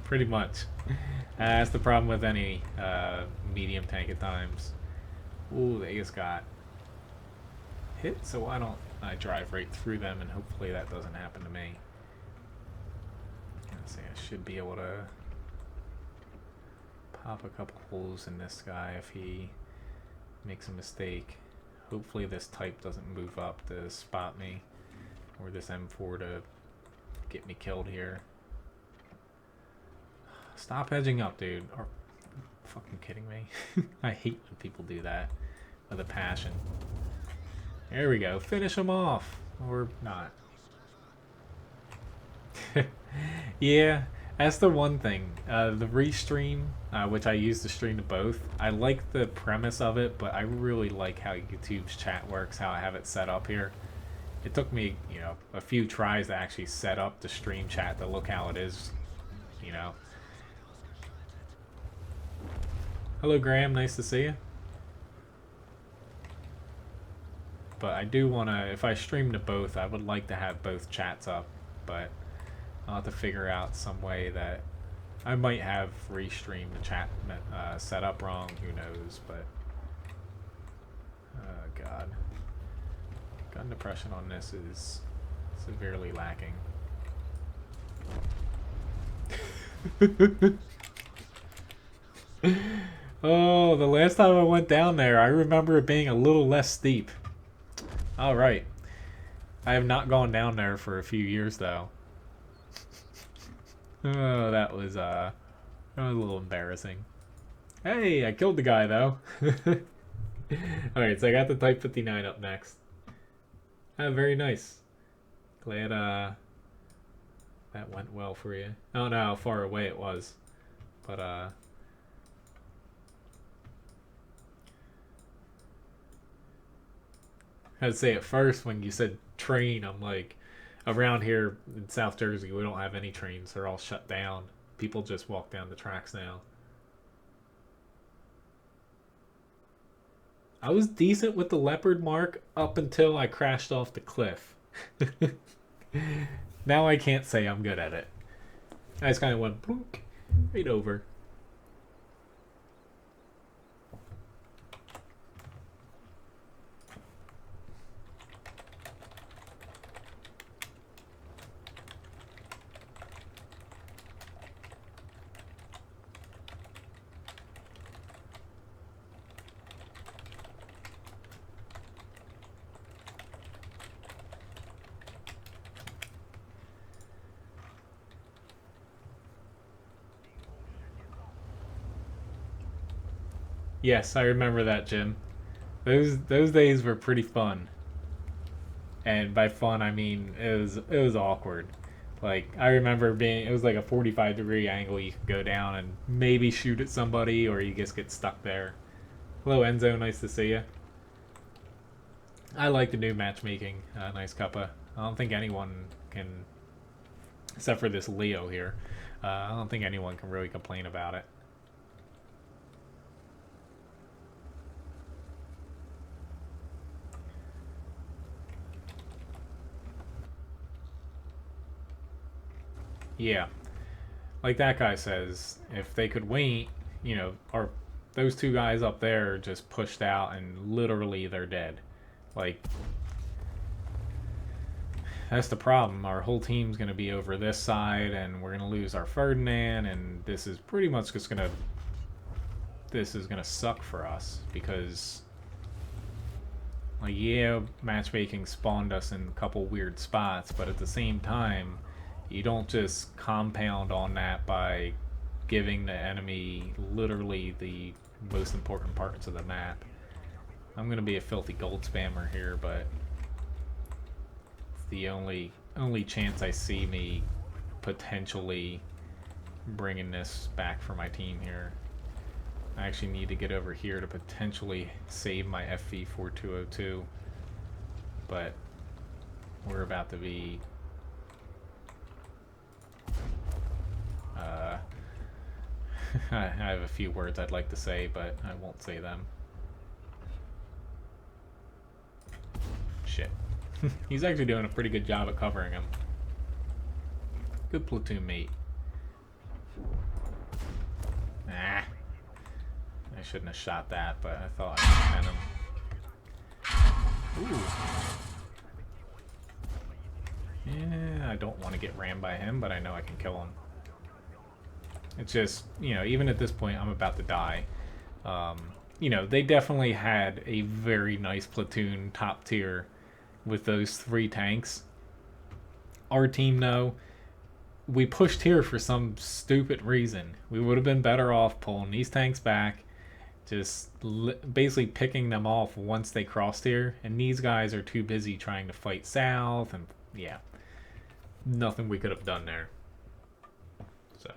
Pretty much. That's the problem with any medium tank at times. Ooh, they just got hit, so why don't I drive right through them and hopefully that doesn't happen to me. Let's see, I should be able to pop a couple holes in this guy if he makes a mistake. Hopefully this type doesn't move up to spot me, or this M4 to get me killed here. Stop edging up, dude. Are you fucking kidding me? I hate when people do that with a passion. There we go. Finish him off. Or not. Yeah, that's the one thing. The restream, which I use to stream to both, I like the premise of it, but I really like how YouTube's chat works, how I have it set up here. It took me, you know, a few tries to actually set up the stream chat to look how it is, you know. Hello, Graham. Nice to see you. But I do want to, if I stream to both, I would like to have both chats up, but I'll have to figure out some way that I might have restream the chat set up wrong, who knows, but god. Gun depression on this is severely lacking. Oh, the last time I went down there, I remember it being a little less steep. Alright. I have not gone down there for a few years, though. Oh, that was a little embarrassing. Hey, I killed the guy, though. Alright, so I got the Type 59 up next. Very nice. Glad that went well for you. I don't know how far away it was, but I'd say at first when you said train, I'm like, around here in South Jersey, we don't have any trains. They're all shut down. People just walk down the tracks now. I was decent with the leopard mark up until I crashed off the cliff. Now I can't say I'm good at it. I just kind of went plunk, right over. Yes, I remember that, Jim. Those days were pretty fun. And by fun, I mean it was awkward. Like, I remember it was like a 45-degree angle you could go down and maybe shoot at somebody, or you just get stuck there. Hello, Enzo. Nice to see you. I like the new matchmaking. Nice cuppa. I don't think anyone can, except for this Leo here, I don't think anyone can really complain about it. Yeah. Like that guy says, if they could wait, you know, or those two guys up there just pushed out and literally they're dead. Like, that's the problem. Our whole team's going to be over this side and we're going to lose our Ferdinand, and this is pretty much just going to, this is going to suck for us because, like, yeah, matchmaking spawned us in a couple weird spots, but at the same time, you don't just compound on that by giving the enemy literally the most important parts of the map. I'm gonna be a filthy gold spammer here, but it's the only chance I see me potentially bringing this back for my team here. I actually need to get over here to potentially save my FV4202, but we're about to be I have a few words I'd like to say, but I won't say them. Shit. He's actually doing a pretty good job at covering him. Good platoon mate. Nah. I shouldn't have shot that, but I thought I could him. Ooh. Yeah, I don't want to get rammed by him, but I know I can kill him. It's just, you know, even at this point, I'm about to die. You know, they definitely had a very nice platoon, top tier, with those 3 tanks. Our team, though, we pushed here for some stupid reason. We would have been better off pulling these tanks back, just basically picking them off once they crossed here, and these guys are too busy trying to fight south, and yeah, nothing we could have done there. So...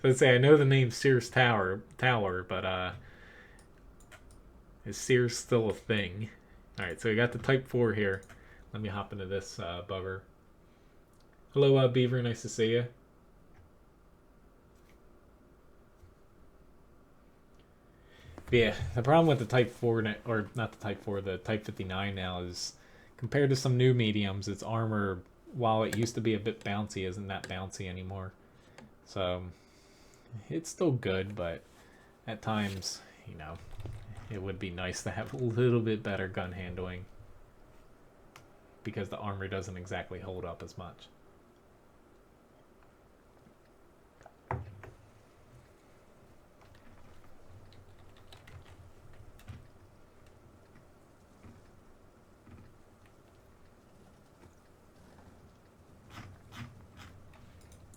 Let's say I know the name Sears Tower, but is Sears still a thing? Alright, so we got the Type 4 here. Let me hop into this bugger. Hello, Beaver, nice to see you. But yeah, the problem with the Type 4, or not the Type 4, the Type 59 now is, compared to some new mediums, its armor, while it used to be a bit bouncy, isn't that bouncy anymore. So, it's still good, but at times, you know, it would be nice to have a little bit better gun handling because the armor doesn't exactly hold up as much.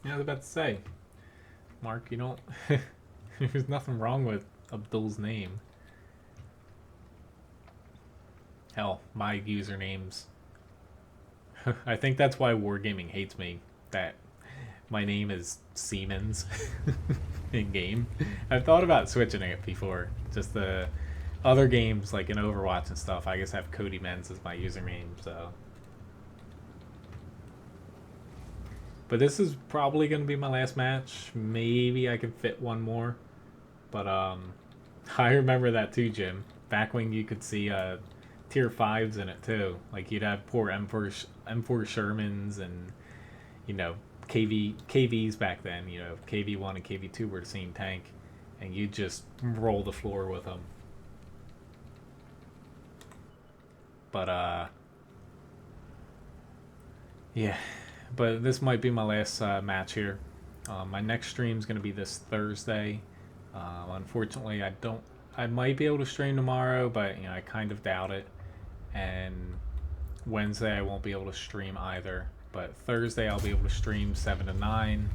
Yeah, I was about to say, Mark, you don't... There's nothing wrong with Abdul's name. Hell, my username's... I think that's why Wargaming hates me, that my name is Siemens in-game. I've thought about switching it before. Just the other games, like in Overwatch and stuff, I just have Cody Menz as my username, so... But this is probably going to be my last match. Maybe I can fit one more. But I remember that too, Jim. Back when you could see tier 5s in it too. Like you'd have poor M4 Shermans and, you know, KVs back then. You know, KV1 and KV2 were the same tank. And you'd just roll the floor with them. But yeah. But this might be my last match here. My next stream is going to be this Thursday. Unfortunately, I might be able to stream tomorrow, but you know, I kind of doubt it. And Wednesday I won't be able to stream either. But Thursday I'll be able to stream 7 to 9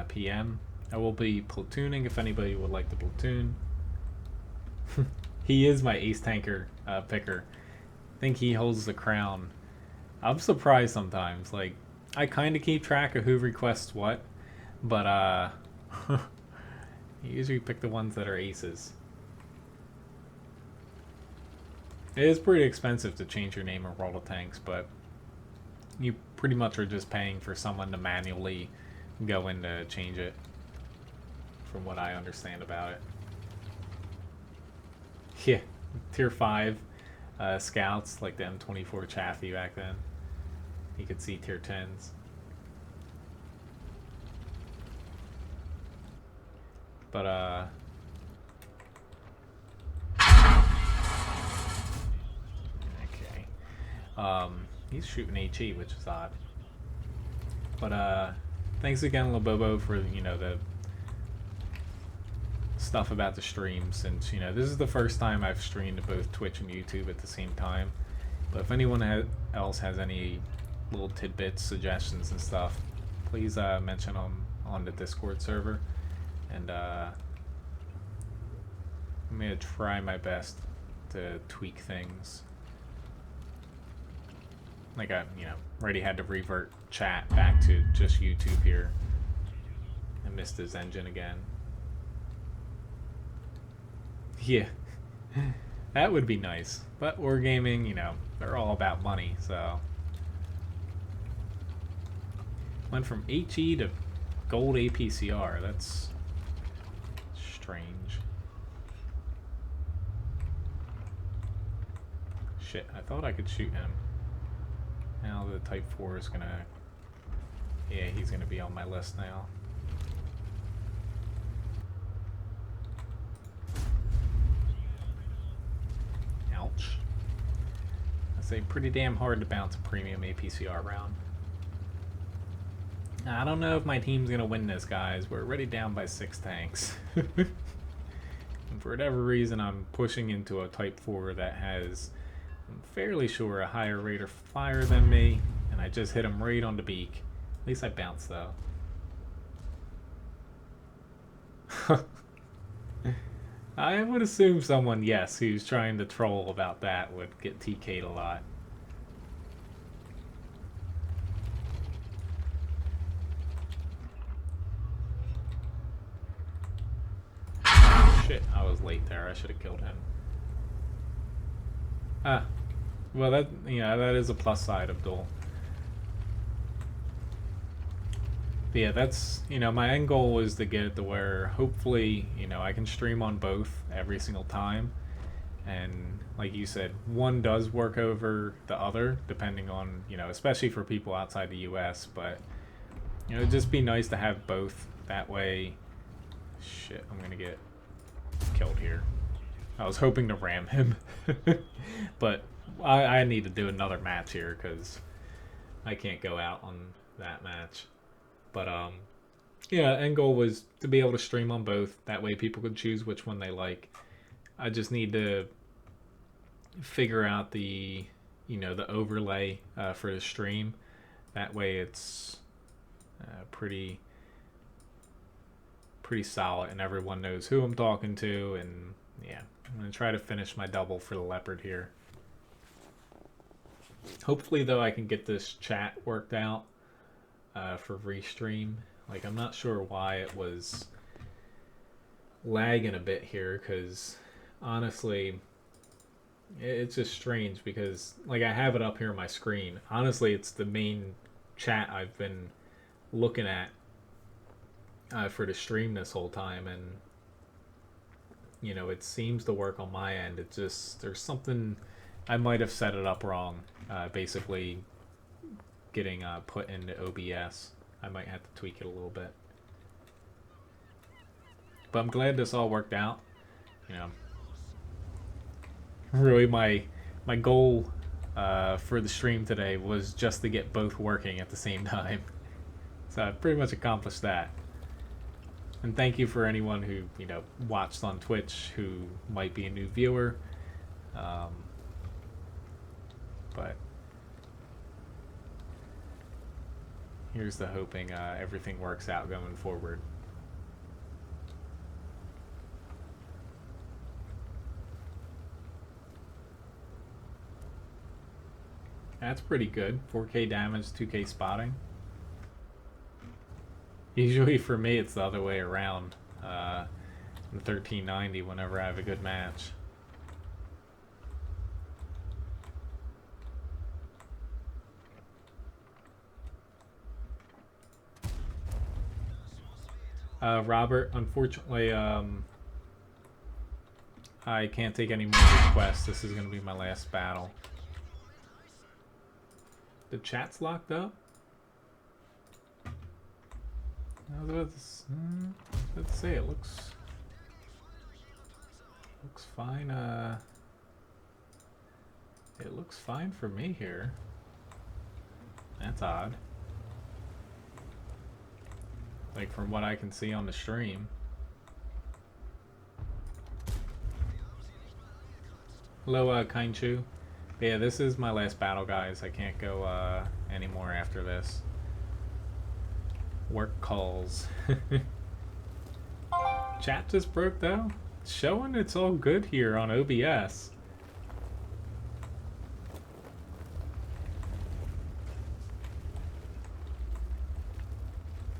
p.m. I will be platooning if anybody would like to platoon. He is my ace tanker picker. I think he holds the crown. I'm surprised sometimes. Like, I kind of keep track of who requests what, but you usually pick the ones that are aces. It is pretty expensive to change your name in World of Tanks, but you pretty much are just paying for someone to manually go in to change it, from what I understand about it. Yeah, tier 5 scouts, like the M24 Chaffee back then. You could see tier 10s. But, okay. He's shooting HE, which is odd. But, thanks again, Labobo, for, the stuff about the stream, since, this is the first time I've streamed to both Twitch and YouTube at the same time. But if anyone else has any little tidbits, suggestions, and stuff, please mention them on the Discord server. And I'm going to try my best to tweak things. Like I, already had to revert chat back to just YouTube here. I missed his engine again. Yeah, that would be nice. But wargaming, they're all about money, so. Went from HE to gold APCR. That's strange. Shit, I thought I could shoot him. Now the Type 4 is gonna... Yeah, he's gonna be on my list now. Ouch. I say pretty damn hard to bounce a premium APCR round. I don't know if my team's gonna win this, guys. We're already down by 6 tanks. And for whatever reason, I'm pushing into a Type 4 that has, I'm fairly sure, a higher rate of fire than me, and I just hit him right on the beak. At least I bounced, though. I would assume someone, yes, who's trying to troll about that would get TK'd a lot. Shit, I was late there. I should have killed him. Ah, well, that is a plus side of duel. But yeah, that's, my end goal was to get it to where hopefully, I can stream on both every single time. And like you said, one does work over the other, depending on, especially for people outside the US. But, it'd just be nice to have both. That way, shit, I'm going to get killed here. I was hoping to ram him. But I need to do another match here because I can't go out on that match. But yeah, end goal was to be able to stream on both. That way people could choose which one they like. I just need to figure out the the overlay for the stream. That way it's pretty solid and everyone knows who I'm talking to. And yeah, I'm gonna try to finish my double for the leopard here. Hopefully though I can get this chat worked out for restream. Like, I'm not sure why it was lagging a bit here, because honestly it's just strange, because like I have it up here on my screen. Honestly, it's the main chat I've been looking at for the stream this whole time, and it seems to work on my end. It just, there's something, I might have set it up wrong, basically getting put into OBS. I might have to tweak it a little bit. But I'm glad this all worked out. Really my goal for the stream today was just to get both working at the same time. So I pretty much accomplished that. And thank you for anyone who, watched on Twitch who might be a new viewer. But here's the hoping everything works out going forward. That's pretty good. 4K damage, 2K spotting. Usually for me, it's the other way around. The 1390 whenever I have a good match. Robert, unfortunately, I can't take any more requests. This is going to be my last battle. The chat's locked up? I was about to say, it looks fine. It looks fine for me here. That's odd. Like from what I can see on the stream. Hello, Kainchu. Yeah, this is my last battle, guys. I can't go anymore after this. Work calls. Chat just broke though. It's showing it's all good here on OBS.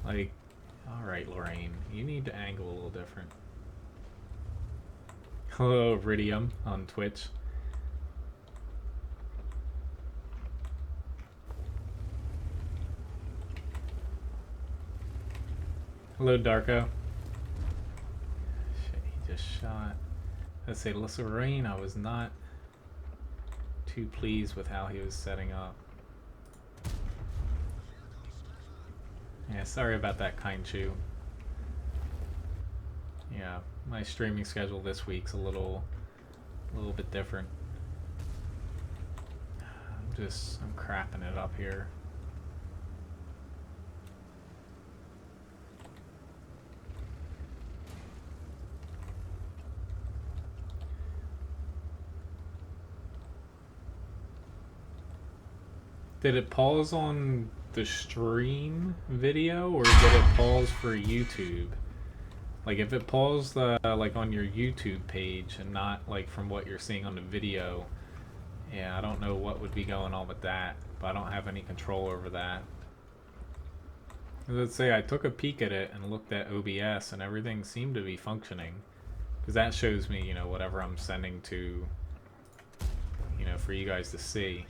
Like, alright, Lorraine. You need to angle a little different. Hello, Iridium on Twitch. Hello, Darko. Shit, he just shot. Let's say, Lorraine, I was not too pleased with how he was setting up. Yeah, sorry about that, Kainchu. Yeah, my streaming schedule this week's a little bit different. I'm crapping it up here. Did it pause on the stream video, or did it pause for YouTube? Like if it paused like on your YouTube page and not like from what you're seeing on the video, yeah, I don't know what would be going on with that, but I don't have any control over that. Let's say I took a peek at it and looked at OBS and everything seemed to be functioning, because that shows me, you know, whatever I'm sending to, you know, for you guys to see.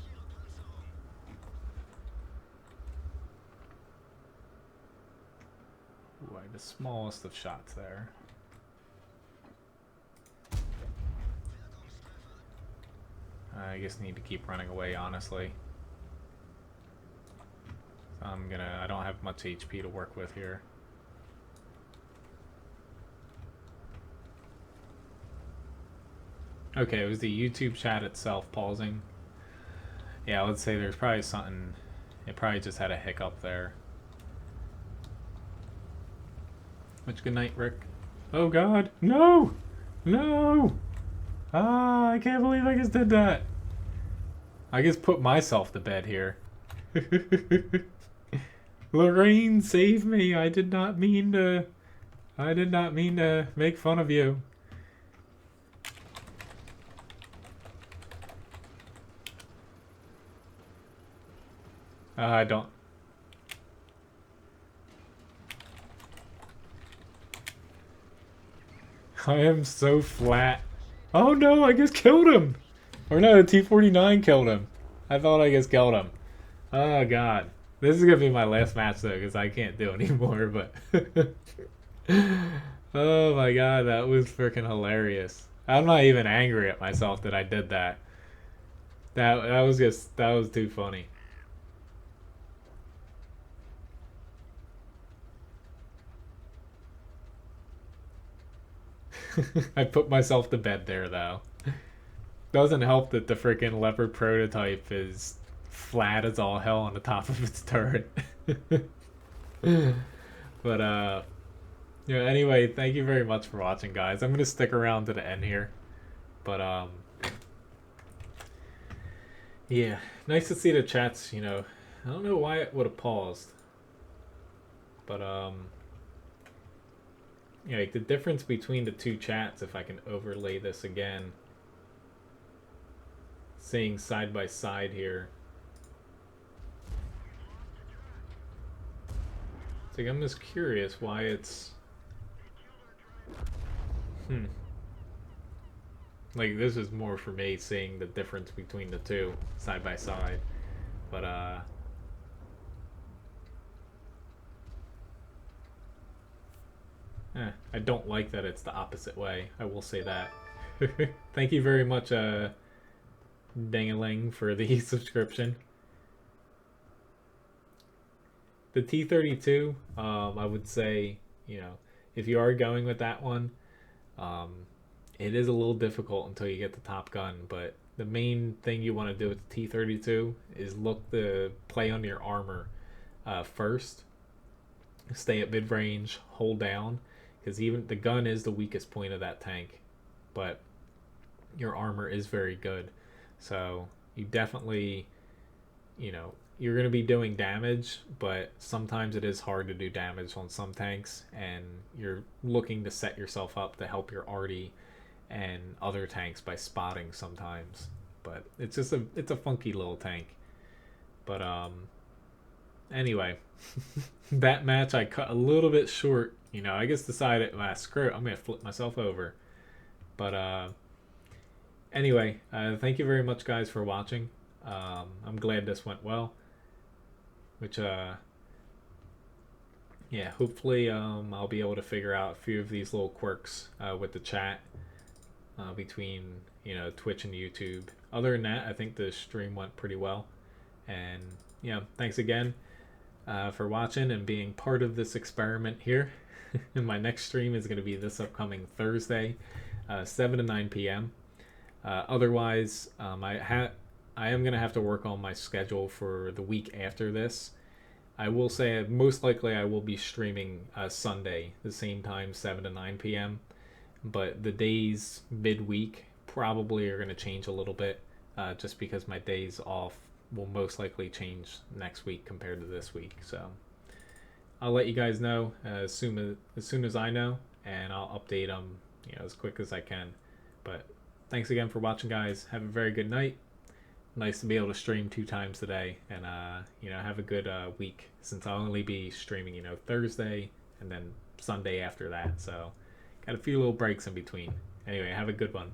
Ooh, I have the smallest of shots there. I just need to keep running away, honestly. So I don't have much HP to work with here. Okay, it was the YouTube chat itself pausing. Yeah, I would say there's probably something, it probably just had a hiccup there. Much good night, Rick. Oh god, no! No! Ah, I can't believe I just did that. I just put myself to bed here. Lorraine, save me. I did not mean to make fun of you. I don't. I am so flat. Oh no, I just killed him! Or no, the T-49 killed him. I thought I just killed him. Oh god. This is gonna be my last match though, because I can't do anymore, but... Oh my god, that was freaking hilarious. I'm not even angry at myself that I did that. That was too funny. I put myself to bed there though. Doesn't help that the freaking Leopard prototype is flat as all hell on the top of its turret. But yeah, anyway, thank you very much for watching, guys. I'm gonna stick around to the end here. But yeah, nice to see the chats, you know. I don't know why it would have paused. But yeah, like the difference between the two chats, if I can overlay this again, seeing side by side here, like I'm just curious why it's hmm. Like this is more for me seeing the difference between the two side by side. But I don't like that it's the opposite way. I will say that. Thank you very much, Dangaling, for the subscription. The T32, I would say, you know, if you are going with that one, um, it is a little difficult until you get the Top Gun. But the main thing you want to do with the T32 is look the play on your armor first. Stay at mid range, hold down, because even the gun is the weakest point of that tank, but your armor is very good. So you definitely, you know, you're going to be doing damage, but sometimes it is hard to do damage on some tanks, and you're looking to set yourself up to help your arty and other tanks by spotting sometimes. But it's just a funky little tank. But anyway, that match I cut a little bit short. You know, I just decided, screw it, I'm gonna flip myself over. But anyway, thank you very much, guys, for watching. I'm glad this went well. Which yeah, hopefully I'll be able to figure out a few of these little quirks with the chat between Twitch and YouTube. Other than that, I think the stream went pretty well. And yeah, thanks again for watching and being part of this experiment here. And my next stream is going to be this upcoming Thursday, 7 to 9 p.m. Otherwise, I am going to have to work on my schedule for the week after this. I will say most likely I will be streaming Sunday, the same time, 7 to 9 p.m. But the days midweek probably are going to change a little bit just because my days off will most likely change next week compared to this week. So I'll let you guys know as soon as I know, and I'll update them as quick as I can. But thanks again for watching, guys. Have a very good night. Nice to be able to stream 2 times today, and have a good week, since I'll only be streaming Thursday and then Sunday after that. So got a few little breaks in between. Anyway, have a good one.